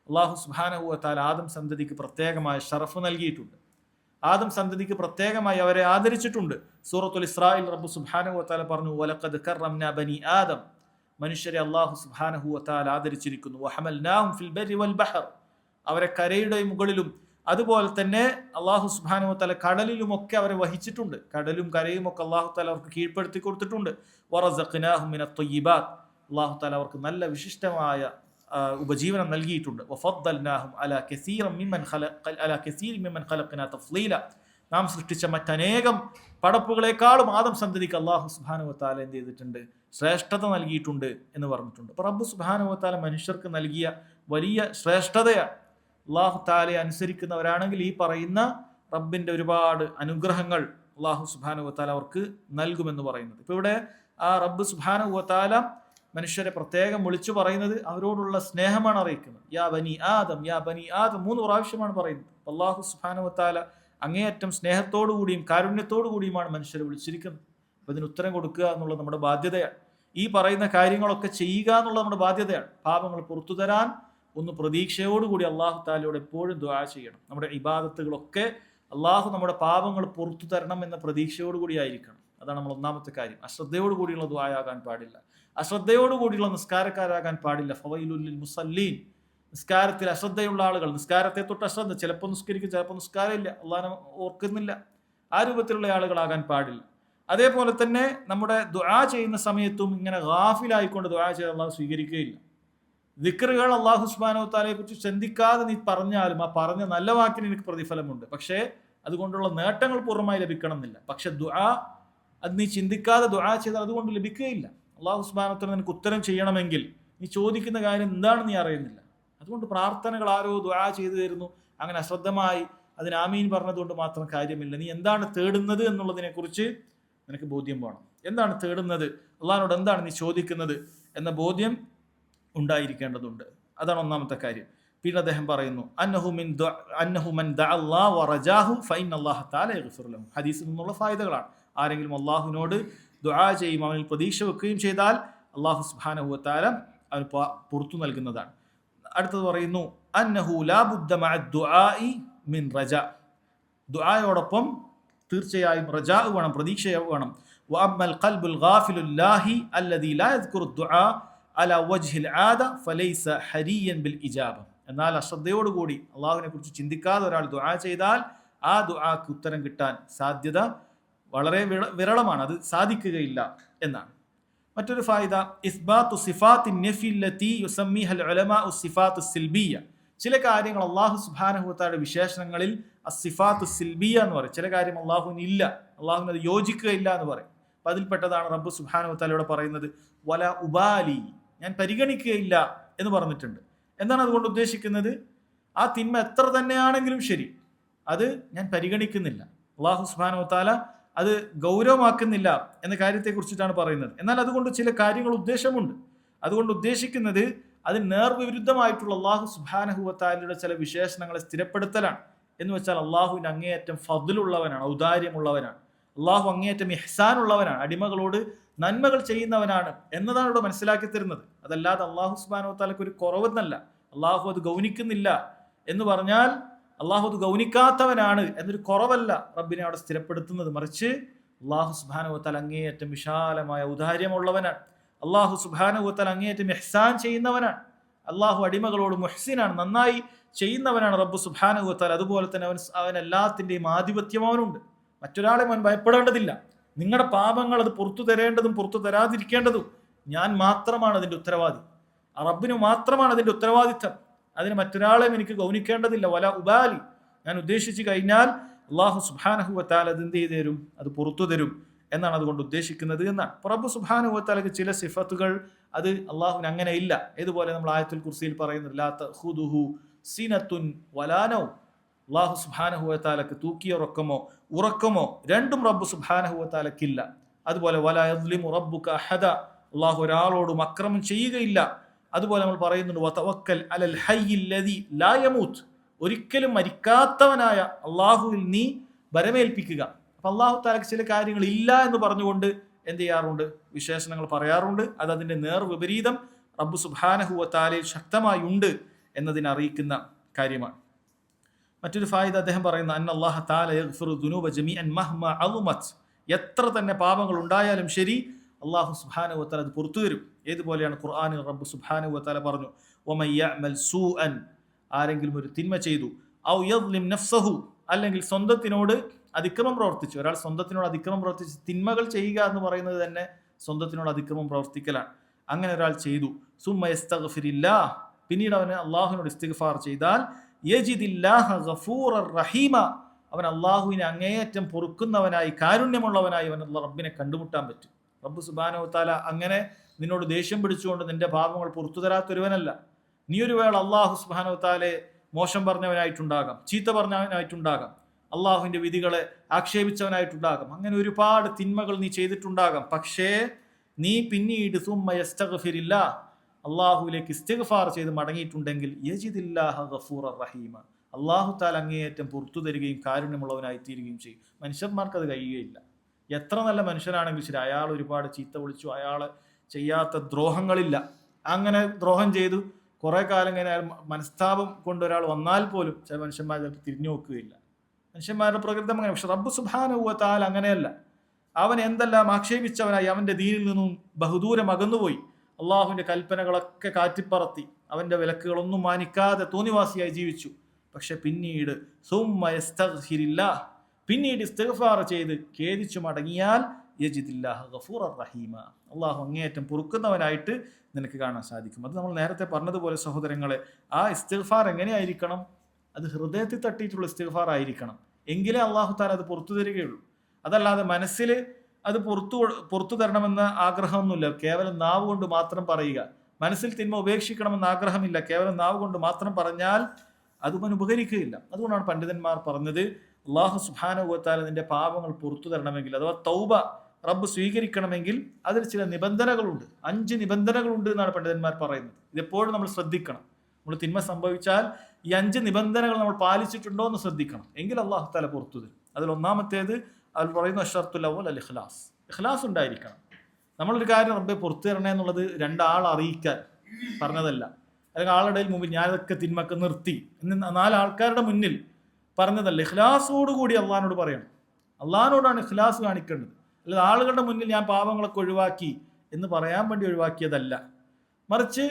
അല്ലാഹു സുബ്ഹാനഹു വ തആല ആദം സന്തതിക്ക് പ്രത്യേകമായ ഷറഫ് നൽകിയിട്ടുണ്ട്. ആദം സന്തതിക്ക് പ്രത്യേകമായി അവരെ ആദരിച്ചിട്ടുണ്ട്. സൂറത്തുൽ ഇസ്രായിൽ റബ്ബ് സുബ്ഹാനഹു വ തആല പറഞ്ഞു, വലഖദ് കറംനാ ബനി ആദം, മനുഷ്യരെ അല്ലാഹു സുബ്ഹാനഹു വ തആല ആദരിച്ചിരിക്കുന്നു. വഹമൽനാഹും ഫിൽ ബർരി വൽ ബഹർ, അവരെ കരയുടെ മുകളിലും അതുപോലെ തന്നെ അള്ളാഹു സുബ്ഹാനഹു വ തആല കടലിലുമൊക്കെ അവരെ വഹിച്ചിട്ടുണ്ട്. കടലും കരയും ഒക്കെ അള്ളാഹു തആല അവർക്ക് കീഴ്പ്പെടുത്തി കൊടുത്തിട്ടുണ്ട്. വറസഖ്നാഹും മിനത് ത്വയ്യിബാത്ത്, അള്ളാഹു തആല അവർക്ക് നല്ല വിശിഷ്ടമായ ഉപജീവനം നൽകിയിട്ടുണ്ട്. വഫദ്ദൽനാഹും അലാ കസീറൻ മിമ്മൻ ഖലഖ്നാ തഫ്ളീല, നാം സൃഷ്ടിച്ച മറ്റനേകം പടപ്പുകളെക്കാളും ആദം സന്തതിക്ക് അള്ളാഹു സുബ്ഹാനഹു വ തആല എന്ത് ചെയ്തിട്ടുണ്ട്? ശ്രേഷ്ഠത നൽകിയിട്ടുണ്ട് എന്ന് പറഞ്ഞിട്ടുണ്ട്. അപ്പോൾ റബ്ബ് സുബ്ഹാനഹു വ തആല മനുഷ്യർക്ക് നൽകിയ വലിയ ശ്രേഷ്ഠതയാണ്. അള്ളാഹു തആലയെ അനുസരിക്കുന്നവരാണെങ്കിൽ ഈ പറയുന്ന റബ്ബിന്റെ ഒരുപാട് അനുഗ്രഹങ്ങൾ അള്ളാഹു സുബ്ഹാനഹു വ തആല അവർക്ക് നൽകുമെന്ന് പറയുന്നത്. ഇപ്പോൾ ഇവിടെ ആ റബ്ബ് സുബ്ഹാനഹു വ തആല മനുഷ്യരെ പ്രത്യേകം വിളിച്ചു പറയുന്നത് അവരോടുള്ള സ്നേഹമാണ് അറിയിക്കുന്നത്. യാ ബനി ആദം, യാ ബനി ആദം 3 പ്രാവശ്യമാണ് പറയുന്നത്. അള്ളാഹു സുബ്ഹാനഹു വ തആല അങ്ങേയറ്റം സ്നേഹത്തോടു കൂടിയും കാരുണ്യത്തോടു കൂടിയുമാണ് മനുഷ്യരെ വിളിച്ചിരിക്കുന്നത്. അപ്പോൾ ഇതിന് ഉത്തരം കൊടുക്കുക എന്നുള്ളത് നമ്മുടെ ബാധ്യതയാണ്. ഈ പറയുന്ന കാര്യങ്ങളൊക്കെ ചെയ്യുക എന്നുള്ളത് നമ്മുടെ ബാധ്യതയാണ്. പാപങ്ങൾ പുറത്തു തരാൻ ഒന്ന് പ്രതീക്ഷയോടുകൂടി അള്ളാഹു തആലയോട് എപ്പോഴും ദുആ ചെയ്യണം. നമ്മുടെ ഇബാദത്തുകളൊക്കെ അള്ളാഹു നമ്മുടെ പാപങ്ങൾ പുറത്തു തരണം എന്ന പ്രതീക്ഷയോടുകൂടി ആയിരിക്കണം. അതാണ് നമ്മൾ ഒന്നാമത്തെ കാര്യം. അശ്രദ്ധയോടുകൂടിയുള്ള ദുആയാകാൻ പാടില്ല. അശ്രദ്ധയോടുകൂടിയുള്ള നിസ്കാരക്കാരാകാൻ പാടില്ല. ഫവൈലുൽ ലിൽ മുസല്ലീൻ, നിസ്കാരത്തിൽ അശ്രദ്ധയുള്ള ആളുകൾ, നിസ്കാരത്തെ തൊട്ട് അശ്രദ്ധ, ചിലപ്പോൾ നിസ്കരിക്കും, ചിലപ്പോൾ നിസ്കാരമില്ല, അള്ളാഹനെ ഓർക്കുന്നില്ല, ആ രൂപത്തിലുള്ള ആളുകളാകാൻ പാടില്ല. അതേപോലെ തന്നെ നമ്മുടെ ദുആ ചെയ്യുന്ന സമയത്തും ഇങ്ങനെ ഗാഫിലായിക്കൊണ്ട് ദുആ ചെയ്ത് അള്ളാഹു സ്വീകരിക്കുകയില്ല. ദിക്റുകൾ അള്ളാഹു സുബ്ഹാനഹു വ തആലയെ കുറിച്ച് ചിന്തിക്കാതെ നീ പറഞ്ഞാലും ആ പറഞ്ഞ നല്ല വാക്കിന് എനിക്ക് പ്രതിഫലമുണ്ട്. പക്ഷേ അതുകൊണ്ടുള്ള നേട്ടങ്ങൾ പൂർണ്ണമായി ലഭിക്കണം എന്നില്ല. പക്ഷെ ദുആ അത് നീ ചിന്തിക്കാതെ ദുആ ചെയ്താൽ അതുകൊണ്ട് ലഭിക്കുകയില്ല. അള്ളാഹു സുബ്ഹാനഹു വ തആല നിനക്ക് ഉത്തരം ചെയ്യണമെങ്കിൽ നീ ചോദിക്കുന്ന കാര്യം എന്താണെന്ന് നീ അറിയുന്നില്ല. അതുകൊണ്ട് പ്രാർത്ഥനകൾ ആരോ ദുആ ചെയ്തു തരുന്നു, അങ്ങനെ അശ്രദ്ധമായി അതിന് ആമീൻ പറഞ്ഞതുകൊണ്ട് മാത്രം കാര്യമില്ല. നീ എന്താണ് തേടുന്നത് എന്നുള്ളതിനെ കുറിച്ച് നിനക്ക് ബോധ്യം വേണം. എന്താണ് തേടുന്നത്, അള്ളാഹിനോട് എന്താണ് നീ ചോദിക്കുന്നത് എന്ന ബോധ്യം ഉണ്ടായിരിക്കേണ്ടതുണ്ട്. അതാണ് ഒന്നാമത്തെ കാര്യം. പിന്നെ അദ്ദേഹം പറയുന്നു, ഹദീസിൽ നിന്നുള്ള ഫായിദകളാണ്. ആരെങ്കിലും അള്ളാഹുവിനോട് ദുആ ചെയ്യും, അവനിൽ പ്രതീക്ഷ വെക്കുകയും ചെയ്താൽ അള്ളാഹു സുബ്ഹാനഹു വ തആല അവന് പുറത്തു നൽകുന്നതാണ്. അടുത്തത് പറയുന്നു, അന്നഹു ലാ ബുദ്ദ മഅ ദുആഇ മിൻ റജാ, ദുആയോടൊപ്പം തീർച്ചയായും റജാ വേണം, പ്രതീക്ഷ വേണം. وأما القلب الغافل الله الذي لا يذكر الدعاء على وجه العادة فليس حريا بالإجابة. എന്നാൽ അശ്രദ്ധയോടുകൂടി അള്ളാഹുവിനെ കുറിച്ച് ചിന്തിക്കാതെ ഒരാൾ ദുആ ചെയ്താൽ ആ ദുആക്ക് ഉത്തരം കിട്ടാൻ സാധ്യത വളരെ വിരളമാണ്, അത് സാധിക്കുകയില്ല എന്നാണ്. മറ്റൊരു ഫായിദ ഇസ്ബാത്തു സിഫാത്തിൻ നഫി ലത്തി യുസമ്മിഹൽ ഉലമാഉ സിഫാത്തു സിൽബിയ. ചില കാര്യങ്ങൾ അള്ളാഹു സുബ്ഹാനഹു വ തആലയുടെ വിശേഷണങ്ങളിൽ അസ്സിഫാത്തു സിൽബിയ എന്ന് പറയും. ചില കാര്യം അള്ളാഹുവിന് ഇല്ല, അള്ളാഹുവിന് അത് യോജിക്കുകയില്ല എന്ന് പറയും. അപ്പം അതിൽപ്പെട്ടതാണ് റബ്ബ് സുബ്ഹാനഹു വ തആലയോട് പറയുന്നത് വല ഉബാലി, ഞാൻ പരിഗണിക്കുകയില്ല എന്ന് പറഞ്ഞിട്ടുണ്ട്. എന്താണ് അതുകൊണ്ട് ഉദ്ദേശിക്കുന്നത്? ആ തിന്മ എത്ര തന്നെയാണെങ്കിലും ശരി, അത് ഞാൻ പരിഗണിക്കുന്നില്ല, അള്ളാഹു സുബ്ഹാനഹു വ തആല അത് ഗൗരവമാക്കുന്നില്ല എന്ന കാര്യത്തെക്കുറിച്ചിട്ടാണ് പറയുന്നത്. എന്നാൽ അതുകൊണ്ട് ചില കാര്യങ്ങൾ ഉദ്ദേശമുണ്ട്. അതുകൊണ്ട് ഉദ്ദേശിക്കുന്നത് അത് നേർവിരുദ്ധമായിട്ടുള്ള അള്ളാഹു സുബ്ഹാനഹു വ തആലയുടെ ചില വിശേഷണങ്ങളെ സ്ഥിരപ്പെടുത്തലാണ്. എന്ന് വെച്ചാൽ അള്ളാഹുവിന് അങ്ങേയറ്റം ഫദ്ലുള്ളവനാണ്, ഔദാര്യമുള്ളവനാണ്, അള്ളാഹു അങ്ങേയറ്റം ഇഹ്സാൻ ഉള്ളവനാണ്, അടിമകളോട് നന്മകൾ ചെയ്യുന്നവനാണ് എന്നതാണ് ഇവിടെ മനസ്സിലാക്കി തരുന്നത്. അതല്ലാതെ അള്ളാഹു സുബ്ഹാനഹു വ തആലയ്ക്ക് ഒരു കുറവെന്നല്ല, അള്ളാഹു അത് ഗൗനിക്കുന്നില്ല എന്ന് പറഞ്ഞാൽ അള്ളാഹു അത് ഗൗനിക്കാത്തവനാണ് എന്നൊരു കുറവല്ല റബ്ബിനെ അവിടെ സ്ഥിരപ്പെടുത്തുന്നത്. മറിച്ച് അള്ളാഹു സുബ്ഹാനഹു വ തആല അങ്ങേയറ്റം വിശാലമായ ഔദാര്യമുള്ളവനാണ്, അള്ളാഹു സുബ്ഹാനഹു വ തആല അങ്ങേയറ്റം ഇഹ്സാൻ ചെയ്യുന്നവനാണ്, അള്ളാഹു അടിമകളോട് മുഹ്സിനാണ്, നന്നായി ചെയ്യുന്നവനാണ് റബ്ബ് സുബ്ഹാനഹു വ തആല. അതുപോലെ തന്നെ അവൻ എല്ലാത്തിൻ്റെയും ആധിപത്യം അവനുണ്ട്. മറ്റൊരാളെ അവൻ ഭയപ്പെടേണ്ടതില്ല. നിങ്ങളുടെ പാപങ്ങൾ അത് പുറത്തു തരേണ്ടതും പുറത്തു തരാതിരിക്കേണ്ടതും ഞാൻ മാത്രമാണ് അതിൻ്റെ ഉത്തരവാദി, ആ റബ്ബിന് മാത്രമാണ് അതിൻ്റെ ഉത്തരവാദിത്തം. അതിന് മറ്റൊരാളെയും എനിക്ക് ഗൗനിക്കേണ്ടതില്ല. വല ഉബാലി, ഞാൻ ഉദ്ദേശിച്ചു കഴിഞ്ഞാൽ അള്ളാഹു സുബ്ഹാനഹു വ തആല അത് എന്ത് ചെയ്തു തരും, അത് പുറത്തു തരും എന്നാണ് അതുകൊണ്ട് ഉദ്ദേശിക്കുന്നത് എന്നാണ്. റബ്ബ് സുബ്ഹാനഹു വ തആലയ്ക്ക് ചില സിഫത്തുകൾ അത് അള്ളാഹുവിന് അങ്ങനെ ഇല്ല. ഇതുപോലെ നമ്മൾ ആയത്തുൽ കുർസിയിൽ പറയുന്നത് ലാ തഖുദുഹു സിനത്തുൻ വലാ നൗം, അള്ളാഹു സുബ്ഹാനഹു വ തആലയ്ക്ക് തൂക്കിയ ഉറക്കമോ രണ്ടും റബ്ബ് സുബ്ഹാനഹു വ തആലയ്ക്കില്ല. അതുപോലെ വലാ യദ്ലിമു റബ്ബുക അഹദ, അള്ളാഹു ഒരാളോടും അക്രമം ചെയ്യുകയില്ല. അതുപോലെ നമ്മൾ പറയുന്നുണ്ട് വതവക്കൽ അലൽ ഹയ്യിൽ ലദി ലാ യമൂത്ത്, ഒരിക്കലും മരിക്കാത്തവനായ അള്ളാഹുവിൽ നീ ബരമേൽപ്പിക്കുക. അപ്പം അള്ളാഹു തആലയ്ക്ക് ചില കാര്യങ്ങൾ ഇല്ല എന്ന് പറഞ്ഞുകൊണ്ട് എന്ത് ചെയ്യാറുണ്ട്, വിശേഷണങ്ങൾ പറയാറുണ്ട്. അത് അതിൻ്റെ നേർവിപരീതം റബ്ബ് സുബ്ഹാനഹു വ തആലയിൽ ശക്തമായി ഉണ്ട് എന്നതിനെ അറിയിക്കുന്ന കാര്യമാണ്. മറ്റൊരു ഫായിദ അദ്ദേഹം പറയുന്ന അന്നല്ലാഹ തആല യഗ്ഫിറു ദുനൂബ ജമീഅൻ മഹ്മ അളുമത്, എത്ര തന്നെ പാപങ്ങൾ ഉണ്ടായാലും ശരി അള്ളാഹു സുബ്ഹാനഹു വ തആല അത് പുറത്തു തരും. ഏതുപോലെയാണ് ഖുർആനിൽ റബ്ബ് സുബ്ഹാനഹു വ തആല പറഞ്ഞു വമൻ യഅമൽ സൂഅൻ, ആരെങ്കിലും ഒരു തിന്മ ചെയ്തു, ഔ യദ്ലിം നഫ്സഹു, അല്ലെങ്കിൽ സ്വന്തത്തിനോട് അതിക്രമം പ്രവർത്തിച്ചു. ഒരാൾ സ്വന്തത്തിനോട് അതിക്രമം പ്രവർത്തിച്ച് തിന്മകൾ ചെയ്യുക എന്ന് പറയുന്നത് തന്നെ സ്വന്തത്തിനോട് അതിക്രമം പ്രവർത്തിക്കലാണ്. അങ്ങനെ ഒരാൾ ചെയ്തു, സുമ്മ യസ്തഗ്ഫിരില്ലാഹ്, പിന്നീട് അവന് അള്ളാഹുവിനോട് ഇസ്തിഗ്ഫാർ ചെയ്താൽ യജിദില്ലാഹ ഗഫൂറർ റഹീമ, അവൻ അള്ളാഹുവിനെ അങ്ങേയറ്റം പൊറുക്കുന്നവനായി കാരുണ്യമുള്ളവനായി അവൻ റബ്ബിനെ കണ്ടുമുട്ടാൻ പറ്റും. റബ്ബ് സുബ്ഹാനഹു വ തആല അങ്ങനെ നിന്നോട് ദേഷ്യം പിടിച്ചുകൊണ്ട് നിന്റെ പാപങ്ങൾ പുറത്തു തരാത്തൊരുവനല്ല. നീ ഒരു വേള അള്ളാഹു സുബ്ഹാനഹു വ തആലയെ മോശം പറഞ്ഞവനായിട്ടുണ്ടാകാം, ചീത്ത പറഞ്ഞവനായിട്ടുണ്ടാകാം, അള്ളാഹുവിൻ്റെ വിധികളെ ആക്ഷേപിച്ചവനായിട്ടുണ്ടാകാം, അങ്ങനെ ഒരുപാട് തിന്മകൾ നീ ചെയ്തിട്ടുണ്ടാകാം. പക്ഷേ നീ പിന്നീട് സുമ്മ യസ്തഗ്ഫിരില്ലാഹ്, അള്ളാഹുവിലേക്ക് ഇസ്തിഗ്ഫാർ ചെയ്ത് മടങ്ങിയിട്ടുണ്ടെങ്കിൽ യജിദില്ലാഹ ഗഫൂറർ റഹീമ, അള്ളാഹു തആല അങ്ങേയറ്റം പുറത്തു തരികയും കാരുണ്യമുള്ളവനായി തീരുകയും ചെയ്യും. മനുഷ്യന്മാർക്ക് അത് കഴിയുകയില്ല. എത്ര നല്ല മനുഷ്യനാണെങ്കിൽ ശരി, അയാൾ ഒരുപാട് ചീത്ത വിളിച്ചു, അയാൾ ചെയ്യാത്ത ദ്രോഹങ്ങളില്ല, അങ്ങനെ ദ്രോഹം ചെയ്തു കുറേ കാലം കഴിഞ്ഞാൽ മനസ്താപം കൊണ്ട് ഒരാൾ വന്നാൽ പോലും ചില മനുഷ്യന്മാർ ചിലപ്പോൾ തിരിഞ്ഞു നോക്കുകയില്ല. മനുഷ്യന്മാരുടെ പ്രകൃതം അങ്ങനെ. പക്ഷെ റബ്ബ് സുബ്ഹാനഹു വ തആല അങ്ങനെയല്ല. അവൻ എന്തെല്ലാം ആക്ഷേപിച്ചവനായി അവൻ്റെ ദീനിൽ നിന്നും ബഹുദൂരം അകന്നുപോയി, അള്ളാഹുവിൻ്റെ കൽപ്പനകളൊക്കെ കാറ്റിപ്പറത്തി, അവൻ്റെ വിലക്കുകളൊന്നും മാനിക്കാതെ തോന്നിവാസിയായി ജീവിച്ചു. പക്ഷെ പിന്നീട് സുമ്മ യസ്തഗ്ഫിരില്ലാഹ്, പിന്നീട് ഇസ്തിഗ്ഫാർ ചെയ്ത് ഖേദിച്ചു മടങ്ങിയാൽ യജിദില്ലാഹ ഗഫൂറർ റഹീമ, അള്ളാഹു അങ്ങേയറ്റം പൊറുക്കുന്നവനായിട്ട് നിനക്ക് കാണാൻ സാധിക്കും. അത് നമ്മൾ നേരത്തെ പറഞ്ഞതുപോലെ സഹോദരങ്ങളെ, ആ ഇസ്തിഗ്ഫാർ എങ്ങനെയായിരിക്കണം? അത് ഹൃദയത്തിൽ തട്ടിയിട്ടുള്ള ഇസ്തിഗ്ഫാർ ആയിരിക്കണം. എങ്കിലേ അള്ളാഹു തആല അത് പുറത്തു തരികയുള്ളൂ. അതല്ലാതെ മനസ്സിൽ അത് പുറത്തു തരണമെന്ന ആഗ്രഹമൊന്നുമില്ല, കേവലം നാവ് കൊണ്ട് മാത്രം പറയുക. മനസ്സിൽ തിന്മ ഉപേക്ഷിക്കണമെന്ന് ആഗ്രഹമില്ല, കേവലം നാവ് കൊണ്ട് മാത്രം പറഞ്ഞാൽ അതും ഉപകരിക്കുകയില്ല. അതുകൊണ്ടാണ് പണ്ഡിതന്മാർ പറഞ്ഞത് അള്ളാഹു സുബ്ഹാനഹു വ തആല നിന്റെ പാപങ്ങൾ പുറത്തു തരണമെങ്കിൽ, അഥവാ തൗബ റബ്ബ് സ്വീകരിക്കണമെങ്കിൽ അതിൽ ചില നിബന്ധനകളുണ്ട്. 5 നിബന്ധനകളുണ്ട് എന്നാണ് പണ്ഡിതന്മാർ പറയുന്നത്. ഇതെപ്പോഴും നമ്മൾ ശ്രദ്ധിക്കണം. നമ്മൾ തിന്മ സംഭവിച്ചാൽ ഈ 5 നിബന്ധനകൾ നമ്മൾ പാലിച്ചിട്ടുണ്ടോ എന്ന് ശ്രദ്ധിക്കണം. എങ്കിൽ അള്ളാഹു തആല പുറത്തു തരും. അതിൽ ഒന്നാമത്തേത് അവർ പറയുന്ന അശ്ശർത്തുൽ അവ്വൽ അൽ ഇഖ്ലാസ്, ഇഖ്ലാസ് ഉണ്ടായിരിക്കണം. നമ്മളൊരു കാര്യം റബ്ബെ പുറത്തു തരണേ എന്നുള്ളത് 2 ആൾ അറിയിക്കാൻ പറഞ്ഞതല്ല, അല്ലെങ്കിൽ ആളുടെ മുമ്പിൽ ഞാനതൊക്കെ തിന്മക്കെ നിർത്തി എന്ന് 4 ആൾക്കാരുടെ മുന്നിൽ പറഞ്ഞതല്ല. ഇഖ്ലാസോടുകൂടി അള്ളാഹിനോട് പറയണം. അള്ളാഹിനോടാണ് ഇഖ്ലാസ് കാണിക്കേണ്ടത്. അല്ലാതെ ആളുകളുടെ മുന്നിൽ ഞാൻ പാപങ്ങളൊക്കെ ഒഴിവാക്കി എന്ന് പറയാൻ വേണ്ടി ഒഴിവാക്കിയതല്ല, മറിച്ച്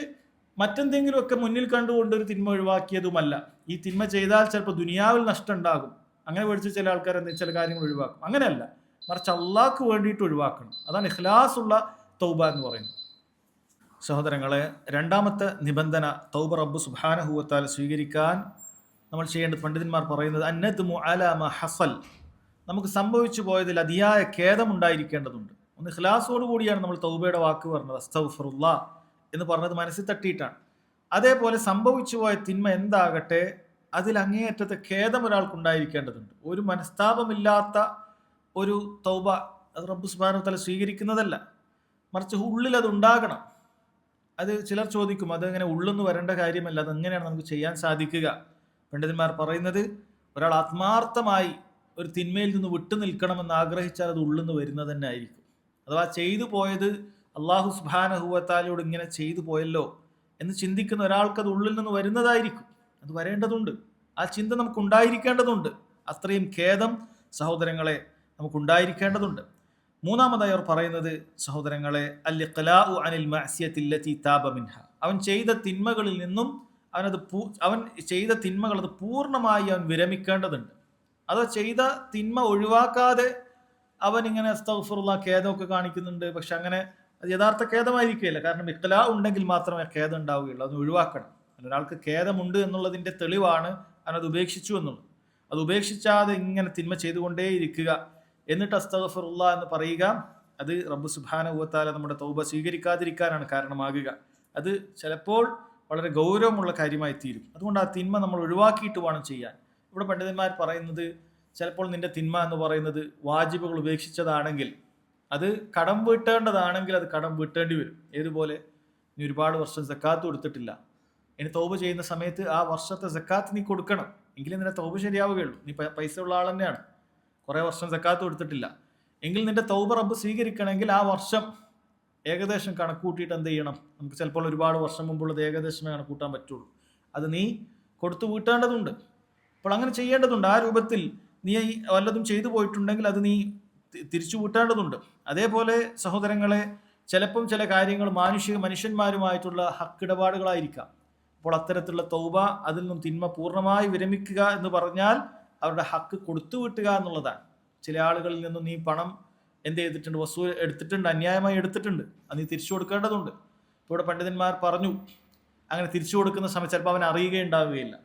മറ്റെന്തെങ്കിലുമൊക്കെ മുന്നിൽ കണ്ടുകൊണ്ട് ഒരു തിന്മ ഒഴിവാക്കിയതുമല്ല. ഈ തിന്മ ചെയ്താൽ ചിലപ്പോൾ ദുനിയാവിൽ നഷ്ടം ഉണ്ടാകും, അങ്ങനെ പഠിച്ച് ചില ആൾക്കാർ ചില കാര്യങ്ങൾ ഒഴിവാക്കും. അങ്ങനെയല്ല, മറിച്ച് അള്ളാഹ്ക്ക് വേണ്ടിയിട്ട് ഒഴിവാക്കണം. അതാണ് ഇഖ്ലാസ് ഉള്ള തൗബ എന്ന് പറയുന്നത്. സഹോദരങ്ങളെ, രണ്ടാമത്തെ നിബന്ധന തൗബ റബ്ബ് സുബ്ഹാനഹു വ തആല സ്വീകരിക്കാൻ നമ്മൾ ചെയ്യേണ്ടത്, പണ്ഡിതന്മാർ പറയുന്നത് അന്നദ്മു അലാ മാ ഹസൽ, നമുക്ക് സംഭവിച്ചു പോയതിൽ അതിയായ ഖേദമുണ്ടായിരിക്കേണ്ടതുണ്ട്. ഒന്ന് ഇഖ്ലാസോട് കൂടിയാണ് നമ്മൾ തൗബയുടെ വാക്ക് പറഞ്ഞത്, അസ്തഗ്ഫിറുല്ലാ എന്ന് പറഞ്ഞത് മനസ്സിൽ തട്ടിയിട്ടാണ്. അതേപോലെ സംഭവിച്ചു പോയ തിന്മ എന്താകട്ടെ അതിൽ അങ്ങേയറ്റത്തെ ഖേദം ഒരാൾക്കുണ്ടായിരിക്കേണ്ടതുണ്ട്. ഒരു മനസ്താപമില്ലാത്ത ഒരു തൗബ അത് റബ്ബ് സുബ്ഹാനഹു വ തആല സ്വീകരിക്കുന്നതല്ല, മറിച്ച് ഉള്ളിൽ അത് ഉണ്ടാകണം. അത് ചിലർ ചോദിക്കും, അതെങ്ങനെ ഉള്ളെന്ന് വരേണ്ട കാര്യമല്ല, അതെങ്ങനെയാണ് നമുക്ക് ചെയ്യാൻ സാധിക്കുക? പണ്ഡിതന്മാർ പറയുന്നത്, ഒരാൾ ആത്മാർത്ഥമായി ഒരു തിന്മയിൽ നിന്ന് വിട്ടു നിൽക്കണമെന്ന് ആഗ്രഹിച്ചാൽ അത് ഉള്ളിന്ന് വരുന്നത് തന്നെ ആയിരിക്കും. അഥവാ ചെയ്തു പോയത് അള്ളാഹു സുബ്ഹാനഹു വ തആലയോട് ഇങ്ങനെ ചെയ്തു പോയല്ലോ എന്ന് ചിന്തിക്കുന്ന ഒരാൾക്ക് അത് ഉള്ളിൽ നിന്ന് വരുന്നതായിരിക്കും. അത് വരേണ്ടതുണ്ട്, ആ ചിന്ത നമുക്ക് ഉണ്ടായിരിക്കേണ്ടതുണ്ട്. അത്രയും ഖേദം സഹോദരങ്ങളെ നമുക്കുണ്ടായിരിക്കേണ്ടതുണ്ട്. മൂന്നാമതായി അവർ പറയുന്നത്, സഹോദരങ്ങളെ, അൽ-ഇഖ്ലാഉ അനിൽ മഅസിയത്തി അല്ലതി താബ മിൻഹ, അവൻ ചെയ്ത തിന്മകളിൽ നിന്നും അവൻ ചെയ്ത തിന്മകൾ അത് പൂർണ്ണമായി അവൻ വിരമിക്കേണ്ടതുണ്ട്. അത് ചെയ്ത തിന്മ ഒഴിവാക്കാതെ അവൻ ഇങ്ങനെ അസ്തഗ്ഫിറുല്ലാ ഖേദമൊക്കെ കാണിക്കുന്നുണ്ട്, പക്ഷെ അങ്ങനെ അത് യഥാർത്ഥ ഖേദമായിരിക്കില്ല. കാരണം ഇഖ്ലാ ഉണ്ടെങ്കിൽ മാത്രമേ ഖേദം ഉണ്ടാവുകയുള്ളൂ. അത് ഒഴിവാക്കണം. ഒരാൾക്ക് ഖേദമുണ്ട് എന്നുള്ളതിൻ്റെ തെളിവാണ് അവനത് ഉപേക്ഷിച്ചു എന്നുള്ളത്. അത് ഉപേക്ഷിച്ചാതെ ഇങ്ങനെ തിന്മ ചെയ്തുകൊണ്ടേയിരിക്കുക, എന്നിട്ട് അസ്തഗ്ഫിറുല്ലാ എന്ന് പറയുക, അത് റബ്ബ് സുബ്ഹാനഹു വ തആല നമ്മുടെ തൗബ സ്വീകരിക്കാതിരിക്കാനാണ് കാരണമാകുക. അത് ചിലപ്പോൾ വളരെ ഗൗരവമുള്ള കാര്യമായി തീരും. അതുകൊണ്ട് ആ തിന്മ നമ്മൾ ഒഴിവാക്കിയിട്ട് വേണം ചെയ്യാൻ. ഇവിടെ പണ്ഡിതന്മാർ പറയുന്നത്, ചിലപ്പോൾ നിന്റെ തിന്മ എന്ന് പറയുന്നത് വാജിബുകൾ ഉപേക്ഷിച്ചതാണെങ്കിൽ, അത് കടം വീട്ടേണ്ടതാണെങ്കിൽ അത് കടം വീട്ടേണ്ടി വരും. ഏതുപോലെ, നീ ഒരുപാട് വർഷം സക്കാത്ത് കൊടുത്തിട്ടില്ല, ഇനി തൗബ ചെയ്യുന്ന സമയത്ത് ആ വർഷത്തെ സക്കാത്ത് നീ കൊടുക്കണം, എങ്കിലും നിന്റെ തൗബ ശരിയാവുകയുള്ളൂ. നീ പൈസ ഉള്ള ആൾ തന്നെയാണ്, കുറേ വർഷം സക്കാത്ത് കൊടുത്തിട്ടില്ല, എങ്കിൽ നിന്റെ തൗബ റബ്ബ് സ്വീകരിക്കണമെങ്കിൽ ആ വർഷം ഏകദേശം കണക്ക് കൂട്ടിയിട്ട് എന്ത് ചെയ്യണം? നമുക്ക് ചിലപ്പോൾ ഒരുപാട് വർഷം മുമ്പുള്ളത് ഏകദേശമേ കണക്ക് കൂട്ടാൻ പറ്റുള്ളൂ. അത് നീ കൊടുത്തു വീട്ടേണ്ടതുണ്ട്. അപ്പോൾ അങ്ങനെ ചെയ്യേണ്ടതുണ്ട്. ആ രൂപത്തിൽ നീ വല്ലതും ചെയ്തു പോയിട്ടുണ്ടെങ്കിൽ അത് നീ തിരിച്ചു വീട്ടേണ്ടതുണ്ട്. അതേപോലെ സഹോദരങ്ങളെ, ചിലപ്പം ചില കാര്യങ്ങൾ മനുഷ്യന്മാരുമായിട്ടുള്ള ഹക്കിടപാടുകളായിരിക്കാം. അപ്പോൾ അത്തരത്തിലുള്ള തൗബ, അതിൽ നിന്നും തിന്മ പൂർണ്ണമായി വിരമിക്കുക എന്ന് പറഞ്ഞാൽ അവരുടെ ഹക്ക് കൊടുത്തു വിട്ടുക എന്നുള്ളതാണ്. ചില ആളുകളിൽ നിന്നും നീ പണം എന്ത് ചെയ്തിട്ടുണ്ട്? വസൂൽ എടുത്തിട്ടുണ്ട്, അന്യായമായി എടുത്തിട്ടുണ്ട്, അത് നീ തിരിച്ചു കൊടുക്കേണ്ടതുണ്ട്. ഇപ്പോൾ ഇവിടെ പണ്ഡിതന്മാർ പറഞ്ഞു, അങ്ങനെ തിരിച്ചു കൊടുക്കുന്ന സമയത്ത് ചിലപ്പോൾ അവൻ അറിയുകയുണ്ടാവുകയില്ല.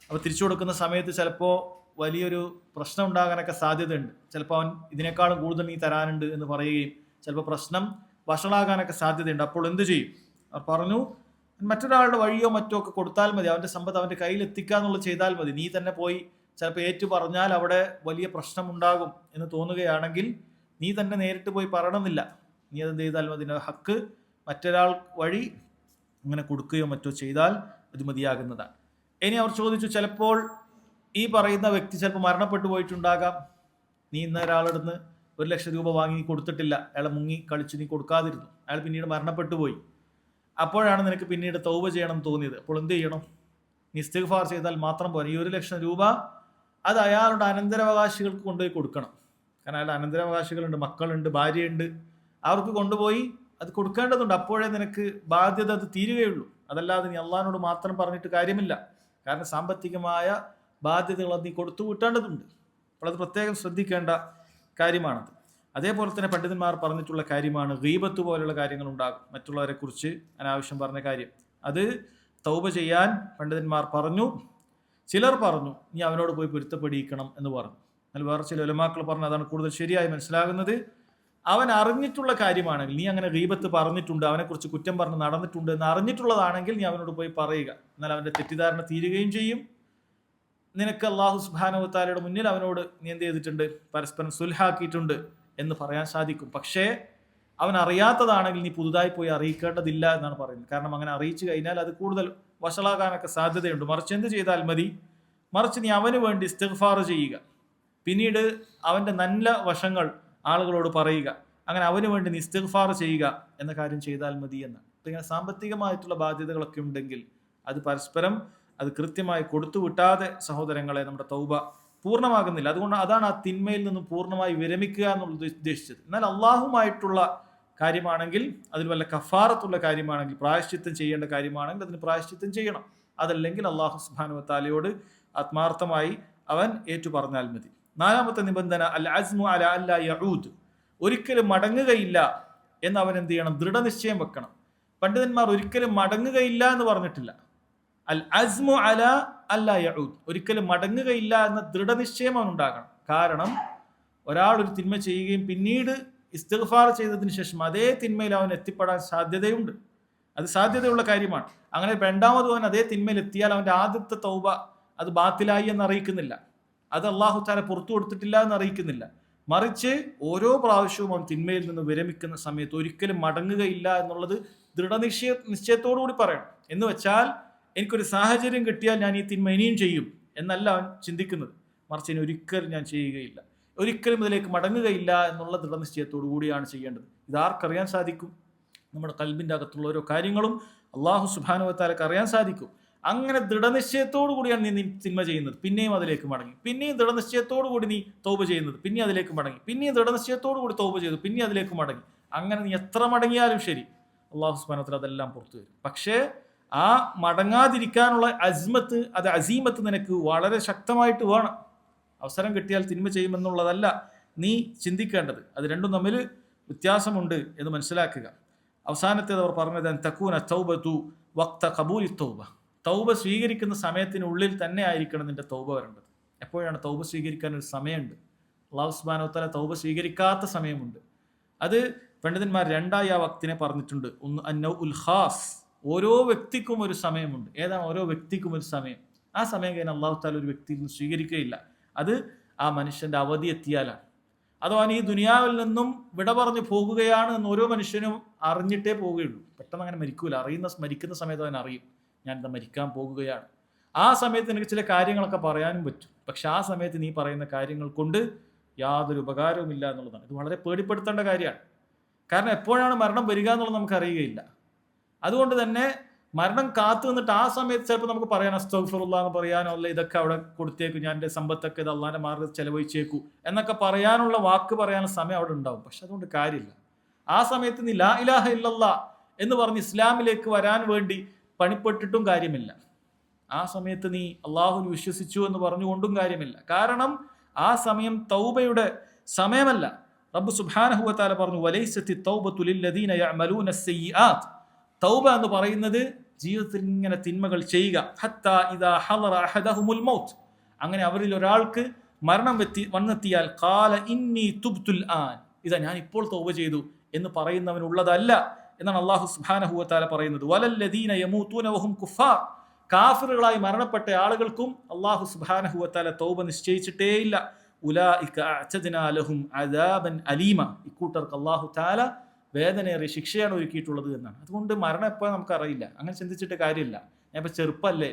അപ്പോൾ തിരിച്ചു കൊടുക്കുന്ന സമയത്ത് ചിലപ്പോൾ വലിയൊരു പ്രശ്നം ഉണ്ടാകാനൊക്കെ സാധ്യതയുണ്ട്. ചിലപ്പോൾ അവൻ ഇതിനേക്കാളും കൂടുതൽ നീ തരാനുണ്ട് എന്ന് പറയുകയും ചിലപ്പോൾ പ്രശ്നം വഷളാകാനൊക്കെ സാധ്യതയുണ്ട്. അപ്പോൾ എന്ത് ചെയ്യും? അവർ പറഞ്ഞു, മറ്റൊരാളുടെ വഴിയോ മറ്റോ ഒക്കെ കൊടുത്താൽ മതി, അവൻ്റെ സമ്പത്ത് അവൻ്റെ കയ്യിൽ എത്തിക്കുക എന്നുള്ളത് ചെയ്താൽ മതി. നീ തന്നെ പോയി ചിലപ്പോൾ ഏറ്റു പറഞ്ഞാൽ അവിടെ വലിയ പ്രശ്നം ഉണ്ടാകും എന്ന് തോന്നുകയാണെങ്കിൽ നീ തന്നെ നേരിട്ട് പോയി പറയണമെന്നില്ല. നീ അതെന്ത് ചെയ്താൽ മതി, ഹക്ക് മറ്റൊരാൾ വഴി അങ്ങനെ കൊടുക്കുകയോ മറ്റോ ചെയ്താൽ അത് മതിയാകുന്നതാണ്. ഇനി അവർ ചോദിച്ചു, ചിലപ്പോൾ ഈ പറയുന്ന വ്യക്തി ചിലപ്പോൾ മരണപ്പെട്ടു പോയിട്ടുണ്ടാകാം. നീ ഇന്ന ഒരാളെടുന്ന് 1,00,000 രൂപ വാങ്ങി നീ കൊടുത്തിട്ടില്ല, അയാളെ മുങ്ങി കളിച്ച് നീ കൊടുക്കാതിരുന്നു, അയാൾ പിന്നീട് മരണപ്പെട്ടു പോയി. അപ്പോഴാണ് നിനക്ക് പിന്നീട് തൗബ ചെയ്യണം തോന്നിയത്. അപ്പോൾ എന്ത് ചെയ്യണം? നീ ഇസ്തിഗ്ഫാർ ചെയ്താൽ മാത്രം പോരാ. ഈ 1,00,000 രൂപ അത് അയാളുടെ അനന്തരാവകാശികൾക്ക് കൊണ്ടുപോയി കൊടുക്കണം. കാരണം അയാളുടെ അനന്തരാവകാശികളുണ്ട്, മക്കളുണ്ട്, ഭാര്യയുണ്ട്, അവർക്ക് കൊണ്ടുപോയി അത് കൊടുക്കേണ്ടതുണ്ട്. അപ്പോഴേ നിനക്ക് ബാധ്യത അത് തീരുകയുള്ളൂ. അതല്ലാതെ നീ അള്ളാഹിനോട് മാത്രം പറഞ്ഞിട്ട് കാര്യമില്ല. കാരണം സാമ്പത്തികമായ ബാധ്യതകൾ അത് നീ കൊടുത്തു വിട്ടേണ്ടതുണ്ട്. അപ്പോൾ അത് പ്രത്യേകം ശ്രദ്ധിക്കേണ്ട കാര്യമാണത്. അതേപോലെ തന്നെ പണ്ഡിതന്മാർ പറഞ്ഞിട്ടുള്ള കാര്യമാണ് ഗീബത്ത് പോലുള്ള കാര്യങ്ങൾ ഉണ്ടാകും, മറ്റുള്ളവരെ കുറിച്ച് അനാവശ്യം പറഞ്ഞ കാര്യം. അത് തൗബ ചെയ്യാൻ പണ്ഡിതന്മാർ പറഞ്ഞു. ചിലർ പറഞ്ഞു നീ അവനോട് പോയി പൊരുത്തപ്പെടിയിക്കണം എന്ന് പറഞ്ഞു. എന്നാൽ വേറെ ചില ഉലമാക്കൾ പറഞ്ഞു അതാണ് കൂടുതൽ ശരിയായി മനസ്സിലാകുന്നത്. അവൻ അറിഞ്ഞിട്ടുള്ള കാര്യമാണെങ്കിൽ, നീ അങ്ങനെ ഗീബത്ത് പറഞ്ഞിട്ടുണ്ട്, അവനെക്കുറിച്ച് കുറ്റം പറഞ്ഞ് നടന്നിട്ടുണ്ട് എന്ന് അറിഞ്ഞിട്ടുള്ളതാണെങ്കിൽ നീ അവനോട് പോയി പറയുക. എന്നാൽ അവൻ്റെ തെറ്റിദ്ധാരണ തീരുകയും ചെയ്യും. നിനക്ക് അള്ളാഹു സുബ്ഹാനഹു വ തആലയുടെ മുന്നിൽ അവനോട് നീ എന്ത് ചെയ്തിട്ടുണ്ട്? പരസ്പരം സുൽഹാക്കിയിട്ടുണ്ട് എന്ന് പറയാൻ സാധിക്കും. പക്ഷേ അവൻ അറിയാത്തതാണെങ്കിൽ നീ പുതുതായി പോയി അറിയിക്കേണ്ടതില്ല എന്നാണ് പറയുന്നത്. കാരണം അങ്ങനെ അറിയിച്ചു കഴിഞ്ഞാൽ അത് കൂടുതൽ വഷളാകാനൊക്കെ സാധ്യതയുണ്ട്. മറിച്ച് എന്ത് ചെയ്താൽ മതി? മറിച്ച് നീ അവന് വേണ്ടി ഇസ്തിഗ്ഫാർ ചെയ്യുക, പിന്നീട് അവൻ്റെ നല്ല വശങ്ങൾ ആളുകളോട് പറയുക, അങ്ങനെ അവന് വേണ്ടി നീ ഇസ്തിഗ്ഫാർ ചെയ്യുക എന്ന കാര്യം ചെയ്താൽ മതി എന്നാണ്. അപ്പം ഇങ്ങനെ സാമ്പത്തികമായിട്ടുള്ള ബാധ്യതകളൊക്കെ ഉണ്ടെങ്കിൽ അത് പരസ്പരം അത് കൃത്യമായി കൊടുത്തു വിട്ടാതെ സഹോദരങ്ങളെ നമ്മുടെ തൗബ പൂർണ്ണമാകുന്നില്ല. അതുകൊണ്ട് അതാണ് ആ തിന്മയിൽ നിന്നും പൂർണ്ണമായി വിരമിക്കുക എന്നുള്ളത് ഉദ്ദേശിച്ചത്. എന്നാൽ അള്ളാഹുമായിട്ടുള്ള കാര്യമാണെങ്കിൽ, അതിൽ വല്ല കഫാറത്തുള്ള കാര്യമാണെങ്കിൽ, പ്രായശ്ചിത്തം ചെയ്യേണ്ട കാര്യമാണെങ്കിൽ അതിന് പ്രായശ്ചിത്തം ചെയ്യണം. അതല്ലെങ്കിൽ അള്ളാഹു സുബ്ഹാനഹു വ തആലയോട് ആത്മാർത്ഥമായി അവൻ ഏറ്റു പറഞ്ഞാൽ മതി. നാലാമത്തെ നിബന്ധന അൽ അസ്മു അല അല്ലാ യഊദ്, ഒരിക്കലും മടങ്ങുകയില്ല എന്ന് അവൻ എന്ത് ചെയ്യണം? ദൃഢനിശ്ചയം വെക്കണം. പണ്ഡിതന്മാർ ഒരിക്കലും മടങ്ങുകയില്ല എന്ന് പറഞ്ഞിട്ടില്ല. അൽ അസ്മു അല അല്ലാ യഊദ്, ഒരിക്കലും മടങ്ങുകയില്ല എന്ന ദൃഢനിശ്ചയം അവൻ ഉണ്ടാകണം. കാരണം ഒരാൾ ഒരു തിന്മ ചെയ്യുകയും പിന്നീട് ഇസ്തിഗ്ഫാർ ചെയ്തതിന് ശേഷം അതേ തിന്മയിൽ അവൻ എത്തിപ്പെടാൻ സാധ്യതയുണ്ട്. അത് സാധ്യതയുള്ള കാര്യമാണ്. അങ്ങനെ രണ്ടാമത് അവൻ അതേ തിന്മയിൽ എത്തിയാൽ അവൻ്റെ ആദ്യത്തെ തൗബ അത് ബാത്തിലായി എന്ന് അറിയിക്കുന്നില്ല, അത് അള്ളാഹു തആല പുറത്തു കൊടുത്തിട്ടില്ല എന്ന് അറിയിക്കുന്നില്ല. മറിച്ച് ഓരോ പ്രാവശ്യവും അവൻ തിന്മയിൽ നിന്ന് വിരമിക്കുന്ന സമയത്ത് ഒരിക്കലും മടങ്ങുകയില്ല എന്നുള്ളത് നിശ്ചയത്തോടു കൂടി പറയണം. എന്ന് വെച്ചാൽ എനിക്കൊരു സാഹചര്യം കിട്ടിയാൽ ഞാൻ ഈ തിന്മ ഇനിയും ചെയ്യും എന്നല്ല അവൻ ചിന്തിക്കുന്നത്. മറിച്ച് ഇനി ഒരിക്കലും ഞാൻ ചെയ്യുകയില്ല, ഒരിക്കലും ഇതിലേക്ക് മടങ്ങുകയില്ല എന്നുള്ള ദൃഢനിശ്ചയത്തോടു കൂടിയാണ് ചെയ്യേണ്ടത്. ഇതാർക്കറിയാൻ സാധിക്കും? നമ്മുടെ ഖൽബിൻ്റെ അകത്തുള്ള ഓരോ കാര്യങ്ങളും അള്ളാഹു സുബ്ഹാനഹു വ തആലക്ക് അറിയാൻ സാധിക്കും. അങ്ങനെ ദൃഢനിശ്ചയത്തോടു കൂടിയാണ് നീ തിന്മ ചെയ്യുന്നത്, പിന്നെയും അതിലേക്ക് മടങ്ങി, പിന്നെയും ദൃഢനിശ്ചയത്തോടു കൂടി നീ തൗബ ചെയ്യുന്നത്, പിന്നെ അതിലേക്ക് മടങ്ങി, പിന്നെയും ദൃഢനിശ്ചയത്തോടു കൂടി തൗബ ചെയ്തു, പിന്നെ അതിലേക്ക് മടങ്ങി. അങ്ങനെ നീ എത്ര മടങ്ങിയാലും ശരി അള്ളാഹു സുബ്ഹാനഹു വ തആല അതെല്ലാം പുറത്തു വരും. പക്ഷേ ആ മടങ്ങാതിരിക്കാനുള്ള അസീമത്ത് നിനക്ക് വളരെ ശക്തമായിട്ട് വേണം. അവസരം കിട്ടിയാൽ തിന്മ ചെയ്യുമെന്നുള്ളതല്ല നീ ചിന്തിക്കേണ്ടത്. അത് രണ്ടും തമ്മിൽ വ്യത്യാസമുണ്ട് എന്ന് മനസ്സിലാക്കുക. അവസാനത്തേത് അവർ പറഞ്ഞത് തകൂന തൗബതു വഖ്ത ഖബൂലി തൗബ, തൗബ സ്വീകരിക്കുന്ന സമയത്തിനുള്ളിൽ തന്നെ ആയിരിക്കണം നിന്റെ തൗബ വരേണ്ടത്. എപ്പോഴാണ് തൗബ സ്വീകരിക്കാൻ ഒരു സമയമുണ്ട്. അല്ലാഹു സുബ്ഹാനഹു വ തആല തൗബ സ്വീകരിക്കാത്ത സമയമുണ്ട്. അത് പണ്ഡിതന്മാർ രണ്ടായി ആ വക്തിനെ പറഞ്ഞിട്ടുണ്ട്. ഒന്ന് അന്നൗഉൽ ഖാസ്, ഓരോ വ്യക്തിക്കും ഒരു സമയമുണ്ട്. ഏതാണ് ഓരോ വ്യക്തിക്കും ഒരു സമയം? ആ സമയം കഴിഞ്ഞാൽ അല്ലാഹു തആല ഒരു വ്യക്തിയിൽ നിന്ന് സ്വീകരിക്കുകയില്ല. അത് ആ മനുഷ്യന്റെ അവധി എത്തിയാലാണ്. അതോ അവൻ ഈ ദുനിയാവിൽ നിന്നും വിട പറഞ്ഞു പോകുകയാണ് എന്ന് ഓരോ മനുഷ്യനും അറിഞ്ഞിട്ടേ പോവുകയുള്ളൂ. പെട്ടെന്ന് അങ്ങനെ മരിക്കൂല. മരിക്കുന്ന സമയത്ത് അവൻ അറിയും, ഞാനിത് മരിക്കാൻ പോകുകയാണ്. ആ സമയത്ത് എനിക്ക് ചില കാര്യങ്ങളൊക്കെ പറയാനും പറ്റും. പക്ഷെ ആ സമയത്ത് നീ പറയുന്ന കാര്യങ്ങൾ കൊണ്ട് യാതൊരു ഉപകാരവും ഇല്ല എന്നുള്ളതാണ്. ഇത് വളരെ പേടിപ്പെടുത്തേണ്ട കാര്യമാണ്. കാരണം എപ്പോഴാണ് മരണം വരിക എന്നുള്ളത് നമുക്ക് അറിയുകയില്ല. അതുകൊണ്ട് തന്നെ മരണം കാത്തു നിന്നിട്ട് ആ സമയത്ത് ചിലപ്പോൾ നമുക്ക് പറയാൻ അസ്തഗ്ഫിറുല്ലാഹ് എന്ന് പറയാനോ, അല്ല ഇതൊക്കെ അവിടെ കൊടുത്തേക്കും, ഞാൻ എൻ്റെ സമ്പത്തൊക്കെ ഇത് അള്ളാഹിൻ്റെ മാർഗ്ഗത്തിൽ ചെലവഴിച്ചേക്കൂ എന്നൊക്കെ പറയാനുള്ള വാക്ക് പറയാനുള്ള സമയം അവിടെ ഉണ്ടാവും. പക്ഷെ അതുകൊണ്ട് കാര്യമില്ല. ആ സമയത്ത് നീ ലാ ഇലാഹ ഇല്ലല്ലാഹ് എന്ന് പറഞ്ഞ് ഇസ്ലാമിലേക്ക് വരാൻ വേണ്ടി പണിപ്പെട്ടിട്ടും കാര്യമില്ല. ആ സമയത്ത് നീ അള്ളാഹുവിൽ വിശ്വസിച്ചു എന്ന് പറഞ്ഞുകൊണ്ടും കാര്യമില്ല. കാരണം ആ സമയം തൗബയുടെ സമയമല്ല. റബ്ബ് സുബ്ഹാനഹു വ തആല പറഞ്ഞു, വലൈസത്തി തൗബതു ലില്ലദീന യഅമലൂന അസ്സയ്യിആത്ത്, തൗബ എന്ന് പറയുന്നത് ജീവിതത്തിൽ ഇങ്ങനെ തിന്മകൾ ചെയ്യുക. ഹത്താ ഇദാ ഹളറ അഹദഹുമുൽ മൗത്ത്, അങ്ങനെ അവരിൽ ഒരാൾക്ക് മരണം വന്നെത്തിയാൽ ഖാല ഇന്നി തുബ്തുൽ ആൻ, ഇതാ ഞാൻ ഇപ്പോൾ തൗബ ചെയ്തു എന്ന് പറയുന്നവനുള്ളതല്ല എന്നാണ് അല്ലാഹു സുബ്ഹാനഹു വ തആല പറയുന്നത്. വലല്ലദീന യമൂതൂന വഹും കുഫാർ, കാഫിറുകളായി മരണപ്പെട്ട ആളുകൾക്കും അല്ലാഹു സുബ്ഹാനഹു വ തആല തൗബ നിശ്ചയിച്ചിട്ടേയില്ല. ഉലൈക അഅ്തദ്നാ ലഹും അദാബൻ അലീമ, ഇക്കൂട്ടർക്ക് അല്ലാഹു തആല വേദനയേറിയ ശിക്ഷയാണ് ഒരുക്കിയിട്ടുള്ളത് എന്നാണ്. അതുകൊണ്ട് മരണം എപ്പോഴും നമുക്കറിയില്ല. അങ്ങനെ ചിന്തിച്ചിട്ട് കാര്യമില്ല. ഞാൻ ഇപ്പോൾ ചെറുപ്പമല്ലേ,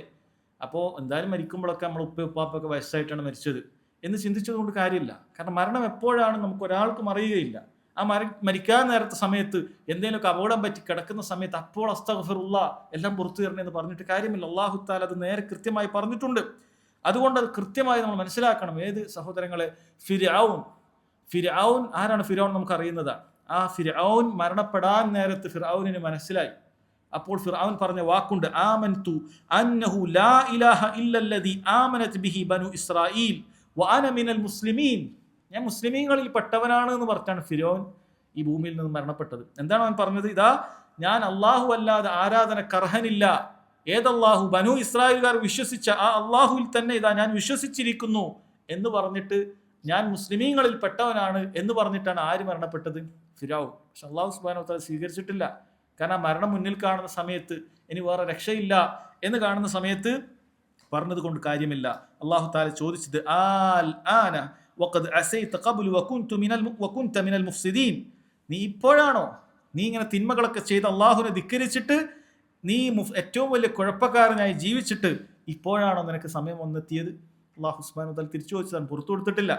അപ്പോൾ എന്തായാലും മരിക്കുമ്പോഴൊക്കെ നമ്മൾ ഉപ്പാപ്പൊക്കെ വയസ്സായിട്ടാണ് മരിച്ചത് എന്ന് ചിന്തിച്ചത് കൊണ്ട് കാര്യമില്ല. കാരണം മരണം എപ്പോഴാണ് നമുക്ക് ഒരാൾക്കും അറിയുകയില്ല. ആ മരിക്കാൻ നേരത്തെ സമയത്ത് എന്തെങ്കിലുമൊക്കെ അപകടം പറ്റി കിടക്കുന്ന സമയത്ത് അപ്പോൾ അസ്തഗ്ഫിറുല്ലാഹ് എല്ലാം പുറത്തു തരണേ എന്ന് പറഞ്ഞിട്ട് കാര്യമില്ല. അല്ലാഹു തആല അത് നേരെ കൃത്യമായി പറഞ്ഞിട്ടുണ്ട്. അതുകൊണ്ട് അത് കൃത്യമായി നമ്മൾ മനസ്സിലാക്കണം. ഏത് സഹോദരങ്ങളെ, ഫിർഔൻ ആരാണ്? ഫിർഔൻ നമുക്കറിയുന്നതാണ്. ആ ഫിർഔൻ മരണപ്പെടാൻ നേരത്ത് ഫിർഔനിന് മനസ്സിലായി. അപ്പോൾ ഫിർഔൻ പറഞ്ഞ വാക്കുണ്ട്, ആമൻതു അന്നഹു ലാ ഇലാഹ ഇല്ലല്ലദി ആമനത് ബിഹി ബനു ഇസ്രായീൽ വഅന മിനൽ മുസ്ലിമീൻ, ഞാൻ മുസ്ലിമീങ്ങളിൽ പെട്ടവനാണ് എന്ന് പറഞ്ഞാണ് ഫിർഔൻ ഈ ഭൂമിയിൽ നിന്ന് മരണപ്പെട്ടത്. എന്താണ് അവൻ പറഞ്ഞത്? ഇതാ ഞാൻ അല്ലാഹു അല്ലാതെ ആരാധനക്കർഹനില്ല, ഏതല്ലാഹു? ബനു ഇസ്രായേൽക്കാർ വിശ്വസിച്ച ആ അല്ലാഹുവിൽ തന്നെ ഇതാ ഞാൻ വിശ്വസിച്ചിരിക്കുന്നു എന്ന് പറഞ്ഞിട്ട് ഞാൻ മുസ്ലിമീങ്ങളിൽ പെട്ടവനാണ് എന്ന് പറഞ്ഞിട്ടാണ് ആര് മരണപ്പെട്ടത്? ഫിർഔൻ. പക്ഷെ അല്ലാഹു സുബ്ഹാനഹു വ തആല സ്വീകരിച്ചിട്ടില്ല. കാരണം മരണം മുന്നിൽ കാണുന്ന സമയത്ത് ഇനി വേറെ രക്ഷയില്ല എന്ന് കാണുന്ന സമയത്ത് പറഞ്ഞത് കൊണ്ട് കാര്യമില്ല. അല്ലാഹു തആല ചോദിച്ചത്, ആൽ ആന വഖദ് അസൈത ഖബ്ലു വകുൻത മിനൽ മുഫ്സിദീൻ, നീ ഇപ്പോഴാണോ നീ ഇങ്ങനെ തിന്മകളൊക്കെ ചെയ്ത് അല്ലാഹുവിനെ ധിക്കരിച്ചിട്ട് നീ ഏറ്റവും വലിയ കുഴപ്പക്കാരനായി ജീവിച്ചിട്ട് ഇപ്പോഴാണോ നിനക്ക് സമയം വന്നെത്തിയത്? അല്ലാഹു സുബ്ഹാനഹു വ തആല തിരിച്ചു ചോദിച്ചതാണ്, പുറത്തു കൊടുത്തിട്ടില്ല.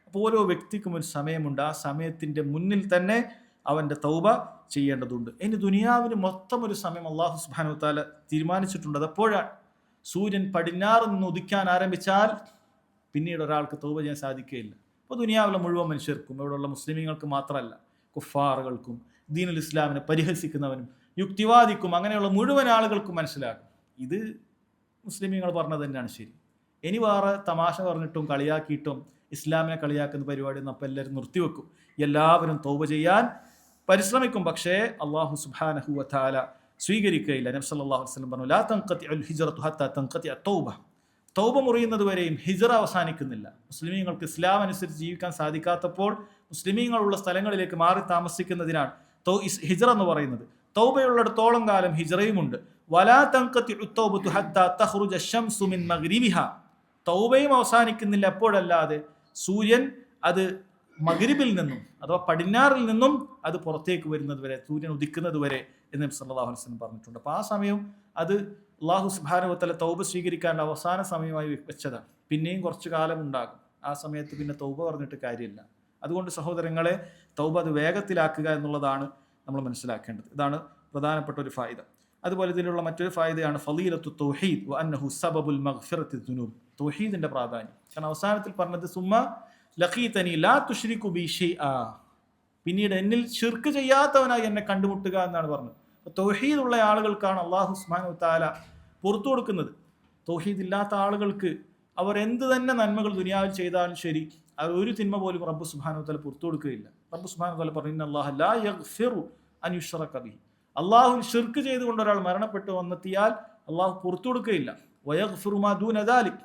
അപ്പോൾ ഓരോ വ്യക്തിക്കും ഒരു സമയമുണ്ട്. ആ സമയത്തിൻ്റെ മുന്നിൽ തന്നെ അവൻ്റെ തൗബ ചെയ്യേണ്ടതുണ്ട്. ഇനി ദുനിയാവിന് മൊത്തം ഒരു സമയം അല്ലാഹു സുബ്ഹാനഹു വ തആല തീരുമാനിച്ചിട്ടുണ്ട്. അതെപ്പോഴാണ്? സൂര്യൻ പടിഞ്ഞാറ് നിന്ന് ഉദിക്കാൻ ആരംഭിച്ചാൽ പിന്നീട് ഒരാൾക്ക് തൗബ ചെയ്യാൻ സാധിക്കുകയില്ല. അപ്പോൾ ദുനിയാവിലെ മുഴുവൻ മനുഷ്യർക്കും, ഇവിടെയുള്ള മുസ്ലിമീങ്ങൾക്ക് മാത്രമല്ല, കുഫാറുകൾക്കും ദീനുൽ ഇസ്ലാമിനെ പരിഹസിക്കുന്നവനും യുക്തിവാദിക്കും അങ്ങനെയുള്ള മുഴുവൻ ആളുകൾക്കും മനസ്സിലാകും ഇത് മുസ്ലിമീങ്ങൾ പറഞ്ഞത് തന്നെയാണ് ശരി. ഇനി വേറെ തമാശ പറഞ്ഞിട്ടും കളിയാക്കിയിട്ടും ഇസ്ലാമിനെ കളിയാക്കുന്ന പരിപാടി ഒന്നും അപ്പം എല്ലാവരും നിർത്തിവെക്കും. എല്ലാവരും തൗബ ചെയ്യാൻ പരിശ്രമിക്കും. പക്ഷേ അള്ളാഹു സുബ്ഹാനഹു വ തആല സ്വീകരിക്കുകയില്ല. നബി സല്ലല്ലാഹു അലൈഹി വസല്ലം പറഞ്ഞു, ലാ തൻഖതിഉൽ ഹിജ്റതു ഹത്താ തൻഖതിഅ തൗബ. തൗബ മുറിയുന്നത് വരെയും ഹിജ്റ അവസാനിക്കുന്നില്ല. മുസ്ലിമീങ്ങൾക്ക് ഇസ്ലാം അനുസരിച്ച് ജീവിക്കാൻ സാധിക്കാത്തപ്പോൾ മുസ്ലിമീങ്ങളുള്ള സ്ഥലങ്ങളിലേക്ക് മാറി താമസിക്കുന്നതിനാണ് ഹിജ്റ എന്ന് പറയുന്നത്. തൗബയുള്ളിടത്തോളം കാലം ഹിജ്റയുമുണ്ട്. വലാ തൻഖതിഉ തൗബതു ഹത്താ തഖ്റുജ അശംസു മിൻ മഗ്രിബിഹാ. തൗബയും അവസാനിക്കുന്നില്ല എപ്പോഴല്ലാതെ സൂര്യൻ അത് മഗ്രിബിൽ നിന്നും അഥവാ പടിഞ്ഞാറിൽ നിന്നും അത് പുറത്തേക്ക് വരുന്നത് വരെ, സൂര്യൻ ഉദിക്കുന്നത് വരെ എന്ന് നബി സല്ലല്ലാഹു അലൈഹി വസല്ലം പറഞ്ഞിട്ടുണ്ട്. അപ്പോൾ ആ സമയം അത് അല്ലാഹു സുബ്ഹാനഹു വ തആല തൗബ സ്വീകരിക്കാനുള്ള അവസാന സമയമായി വെച്ചതാണ്. പിന്നെയും കുറച്ചു കാലം ഉണ്ടാകും. ആ സമയത്ത് പിന്നെ തൗബ പറഞ്ഞിട്ട് കാര്യമില്ല. അതുകൊണ്ട് സഹോദരങ്ങളെ, തൗബ അത് വേഗത്തിലാക്കുക എന്നുള്ളതാണ് നമ്മൾ മനസ്സിലാക്കേണ്ടത്. ഇതാണ് പ്രധാനപ്പെട്ട ഒരു ഫായിദ. അതുപോലെ ഇതിലുള്ള മറ്റൊരു ഫായിദയാണ് ഫളീലത്തു തൗഹീദ് വ അന്നഹു സബബുൽ മഗ്ഫിറത്തി ദുനൂബ്. തൗഹീദിന്റെ പ്രാധാന്യം. കാരണം അവസാനത്തിൽ പറഞ്ഞത് സുമ്മ ലഖീതനി ലാ തുശ്രികു ബി ഷൈആ, പിന്നീട് എന്നിൽ ശിർക്ക് ചെയ്യാത്തവനായി എന്നെ കണ്ടുമുട്ടുക എന്നാണ് പറഞ്ഞത്. അപ്പോൾ തൗഹീദ് ഉള്ള ആളുകൾക്കാണ് അല്ലാഹു സുബ്ഹാനഹു വ തആല പുറത്തു കൊടുക്കുന്നത്. തൗഹീദ് ഇല്ലാത്ത ആളുകൾക്ക് അവർ എന്ത് തന്നെ നന്മകൾ ദുനിയാവിൽ ചെയ്താലും ശരി, അവർ ഒരു തിന്മ പോലും റബ്ബ് സുബ്ഹാനഹു വ തആല പുറത്തു കൊടുക്കുകയില്ല. റബ്ബ് സുബ്ഹാനഹു വ തആല പറഞ്ഞു, ഇന്നല്ലാഹ ലാ യഗ്ഫിറു അൻ യുശ്റക ബിഹി. അള്ളാഹുവിൽ ശിർക്ക് ചെയ്തുകൊണ്ട് ഒരാൾ മരണപ്പെട്ട് വന്നെത്തിയാൽ അള്ളാഹു പുറത്തു കൊടുക്കുകയില്ല. വയഗ്ഫിറു മാ ദൂന ദാലിക്,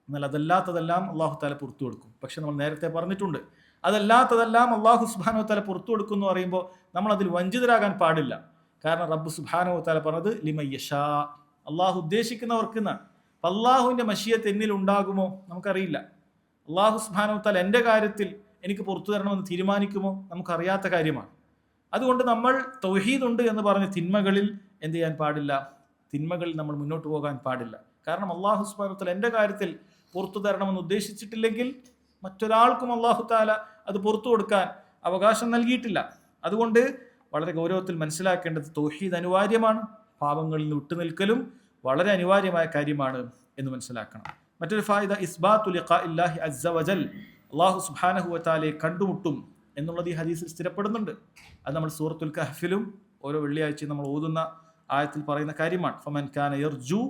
എന്നാൽ അതല്ലാത്തതെല്ലാം അള്ളാഹു തആല പുറത്തു കൊടുക്കും. പക്ഷെ നമ്മൾ നേരത്തെ പറഞ്ഞിട്ടുണ്ട്, അതല്ലാത്തതെല്ലാം അള്ളാഹു സുബ്ഹാനഹു വ തആല പുറത്തു കൊടുക്കും എന്ന് പറയുമ്പോൾ നമ്മൾ അതിൽ വഞ്ചിതരാകാൻ പാടില്ല. കാരണം റബ്ബ് സുബ്ഹാനഹു വ തആല പറഞ്ഞത് ലിമൻ യശാ, അള്ളാഹു ഉദ്ദേശിക്കുന്നവർക്ക് എന്നാണ്. അള്ളാഹുവിൻ്റെ മശിയത്ത് എന്നിൽ ഉണ്ടാകുമോ നമുക്കറിയില്ല. അള്ളാഹു സുബ്ഹാനഹു വ തആല എൻ്റെ കാര്യത്തിൽ എനിക്ക് പുറത്തു തരണമെന്ന് തീരുമാനിക്കുമോ നമുക്കറിയാത്ത കാര്യമാണ്. അതുകൊണ്ട് നമ്മൾ തൗഹീദ് ഉണ്ട് എന്ന് പറഞ്ഞ് തിന്മകളിൽ എന്ത് ചെയ്യാൻ പാടില്ല, തിന്മകളിൽ നമ്മൾ മുന്നോട്ട് പോകാൻ പാടില്ല. കാരണം അള്ളാഹു സുബ്ഹാനഹു വ തആല എൻ്റെ കാര്യത്തിൽ പുറത്തു തരണമെന്ന് ഉദ്ദേശിച്ചിട്ടില്ലെങ്കിൽ മറ്റൊരാൾക്കും അള്ളാഹു തആല അത് പുറത്തു കൊടുക്കാൻ അവകാശം നൽകിയിട്ടില്ല. അതുകൊണ്ട് വളരെ ഗൗരവത്തിൽ മനസ്സിലാക്കേണ്ടത് തൗഹീദ് അനിവാര്യമാണ്. പാപങ്ങളിൽ നിന്ന് വിട്ടുനിൽക്കലും വളരെ അനിവാര്യമായ കാര്യമാണ് എന്ന് മനസ്സിലാക്കണം. മറ്റൊരു ഫായിദ ഇസ്ബാത്തു ലിഖാഇല്ലാഹി അസ്സ വജൽ, അള്ളാഹു സുബ്ഹാനഹു വ തആലയെ കണ്ടുമുട്ടും എന്നുള്ളത് ഈ ഹദീസിൽ സ്ഥിരപ്പെടുന്നുണ്ട്. അത് നമ്മൾ സൂറത്തുൽ കഹ്ഫിലും ഓരോ വെള്ളിയാഴ്ചയും നമ്മൾ ഓതുന്ന ആയത്തിൽ പറയുന്ന കാര്യമാണ്. ഫമൻ കാന യർജു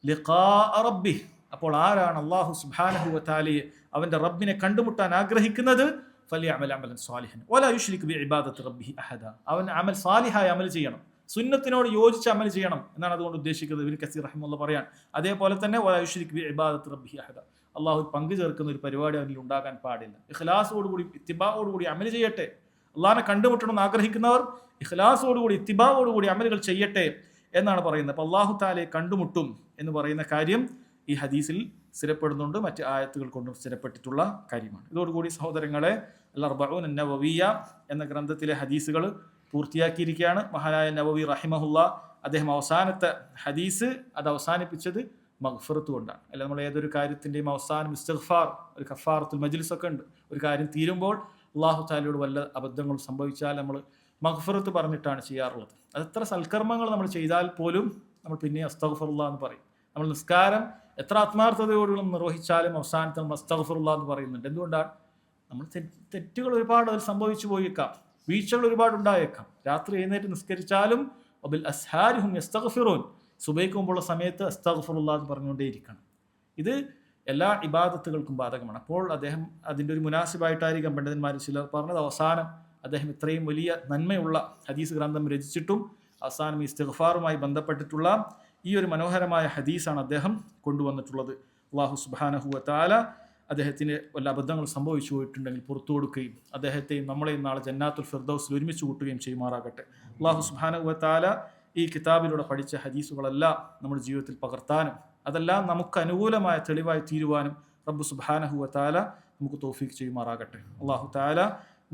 ലിഖാഅ റബ്ബിഹ്, അപ്പോൾ ആരാണ് അള്ളാഹു സുബ്ഹാനഹു വ തആലയെ അവൻ്റെ റബ്ബിനെ കണ്ടുമുട്ടാൻ ആഗ്രഹിക്കുന്നത്, ഫലിയഅമൽ അമലൻ സ്വാലിഹൻ വലാ യുശ്രിക് ബിഇബാദത്തി റബ്ബിഹി അഹദ, അവൻ അമൽ സാലിഹായ അമൽ ചെയ്യണം, സുന്നത്തിനോട് യോജിച്ച് അമൽ ചെയ്യണം എന്നാണ് അതുകൊണ്ട് ഉദ്ദേശിക്കുന്നത്. ഇബ്നു കസീർ റഹിമഹുല്ലാഹ് പറയാണ്. അതേപോലെ തന്നെ വലാ യുശ്രിക് ബിഇബാദത്തി റബ്ബിഹി അഹദ, അള്ളാഹു പങ്കു ചേർക്കുന്ന ഒരു പരിപാടി അവനിൽ ഉണ്ടാകാൻ പാടില്ല. ഇഖ്ലാസോടുകൂടി ഇത്തിബാവോടുകൂടി അമൽ ചെയ്യട്ടെ. അള്ളാഹിനെ കണ്ടുമുട്ടണമെന്ന് ആഗ്രഹിക്കുന്നവർ ഇഖ്ലാസോടുകൂടി ഇത്തിബാവോടുകൂടി അമലുകൾ ചെയ്യട്ടെ എന്നാണ് പറയുന്നത്. അപ്പോൾ അള്ളാഹു തആലയെ കണ്ടുമുട്ടും എന്ന് പറയുന്ന കാര്യം ഈ ഹദീസിൽ സ്ഥിരപ്പെടുന്നുണ്ട്, മറ്റ് ആയത്തുകൾ കൊണ്ടും സ്ഥിരപ്പെട്ടിട്ടുള്ള കാര്യമാണ്. ഇതോടുകൂടി സഹോദരങ്ങളെ, അൽ അർബഊൻ അൻ-നവവിയ്യ എന്ന ഗ്രന്ഥത്തിലെ ഹദീസുകൾ പൂർത്തിയാക്കിയിരിക്കുകയാണ്. മഹാനായ നവവി റഹിമഹുല്ലാ അദ്ദേഹം അവസാനത്തെ ഹദീസ് അത് അവസാനിപ്പിച്ചത് മഗ്ഫിറത്ത് കൊണ്ടാണ്. അല്ല, നമ്മൾ ഏതൊരു കാര്യത്തിൻ്റെയും അവസാനം ഇസ്തിഗ്ഫാർ, ഒരു കഫാറത്തുൽ മജ്ലിസ് ഒക്കെ ഉണ്ട്. ഒരു കാര്യം തീരുമ്പോൾ അല്ലാഹു തആലയോട് വല്ല അബദ്ധങ്ങൾ സംഭവിച്ചാൽ നമ്മൾ മഗ്ഫിറത്ത് പറഞ്ഞിട്ടാണ് ചെയ്യാറുള്ളത്. അത് എത്ര സൽക്കർമ്മങ്ങൾ നമ്മൾ ചെയ്താൽ പോലും നമ്മൾ പിന്നെ അസ്തഗ്ഫിറുല്ലാഹ് എന്ന് പറയും. നമ്മൾ നിസ്കാരം എത്ര ആത്മാർത്ഥതയോടുകൂടി നിർവഹിച്ചാലും അവസാനത്തിൽ നമ്മൾ അസ്തഗ്ഫിറുല്ലാഹ് എന്ന് പറയുന്നുണ്ട്. എന്തുകൊണ്ടാണ്? നമ്മൾ തെറ്റുകൾ ഒരുപാട് അതിൽ സംഭവിച്ചു പോയേക്കാം, വീഴ്ചകൾ ഒരുപാട് ഉണ്ടായേക്കാം. രാത്രി എഴുന്നേറ്റ് നിസ്കരിച്ചാലും വബിൽ അസ്ഹാരി ഹും യസ്തഗ്ഫിറൂൻ, സുബഹിക്ക് മുമ്പുള്ള സമയത്ത് അസ്തഗ്ഫിറുല്ലാഹ് എന്ന് പറഞ്ഞുകൊണ്ടേയിരിക്കണം. ഇത് എല്ലാ ഇബാദത്തുകൾക്കും ബാധകമാണ്. അപ്പോൾ അദ്ദേഹം അതിൻ്റെ ഒരു മുനാസിബായിട്ടായിരിക്കും പണ്ഡിതന്മാർ ചിലർ പറഞ്ഞത്. അവസാനം അദ്ദേഹം ഇത്രയും വലിയ നന്മയുള്ള ഹദീസ് ഗ്രന്ഥം രചിച്ചിട്ടും അവസാനം ഈ ഇസ്തിഗ്ഫാറുമായി ബന്ധപ്പെട്ടിട്ടുള്ള ഈ ഒരു മനോഹരമായ ഹദീസാണ് അദ്ദേഹം കൊണ്ടുവന്നിട്ടുള്ളത്. അല്ലാഹു സുബ്ഹാനഹു വ തആല അദ്ദേഹത്തിന് വല്ല അബദ്ധങ്ങൾ സംഭവിച്ചു പോയിട്ടുണ്ടെങ്കിൽ പുറത്തു കൊടുക്കുകയും അദ്ദേഹത്തെയും നമ്മളെയും നാളെ ജന്നാത്തുൽ ഫിർദൗസിൽ ഒരുമിച്ച് കൂട്ടുകയും ചെയ്യുമാറാകട്ടെ. അല്ലാഹു സുബ്ഹാനഹു വ തആല ഈ കിതാബിലൂടെ പഠിച്ച ഹദീസുകളെല്ലാം നമ്മുടെ ജീവിതത്തിൽ പകർത്താനും അതെല്ലാം നമുക്ക് അനുകൂലമായ തെളിവായി തീരുവാനും റബ്ബ് സുബ്ഹാനഹു വ തആല നമുക്ക് തൗഫീഖ് ചെയ്യുമാറാകട്ടെ. അല്ലാഹു തആല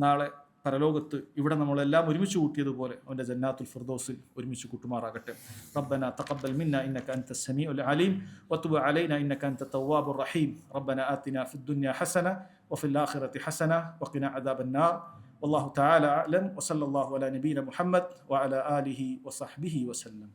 നാളെ പരലോകത്ത് ഇവിടെ നമ്മളെല്ലാം ഒരുമിച്ച് കൂട്ടിയതുപോലെ അവൻ്റെ ജന്നാത്തുൽ ഫിർദൗസിൽ ഒരുമിച്ച് കൂട്ടുമാറാകട്ടെ. റബ്ബന തഖബ്ബൽ മിന്നാ ഇന്നക അൻതസ് സമീഉൽ അലീം വതുബ് അലൈനാ ഇന്നക അൻതത് തവ്വാബുർ റഹീം. റബ്ബന ആതിനാ ഫിദ് ദുനിയ ഹസന വഫിൽ ആഖിറതി ഹസന വഖിനാ അദാബൻ നാർ. വല്ലാഹു തആല അഅലം വസല്ലല്ലാഹു അലാ നബീന മുഹമ്മദ് വഅലാ ആലിഹി വസഹ്ബിഹി വസല്ലം.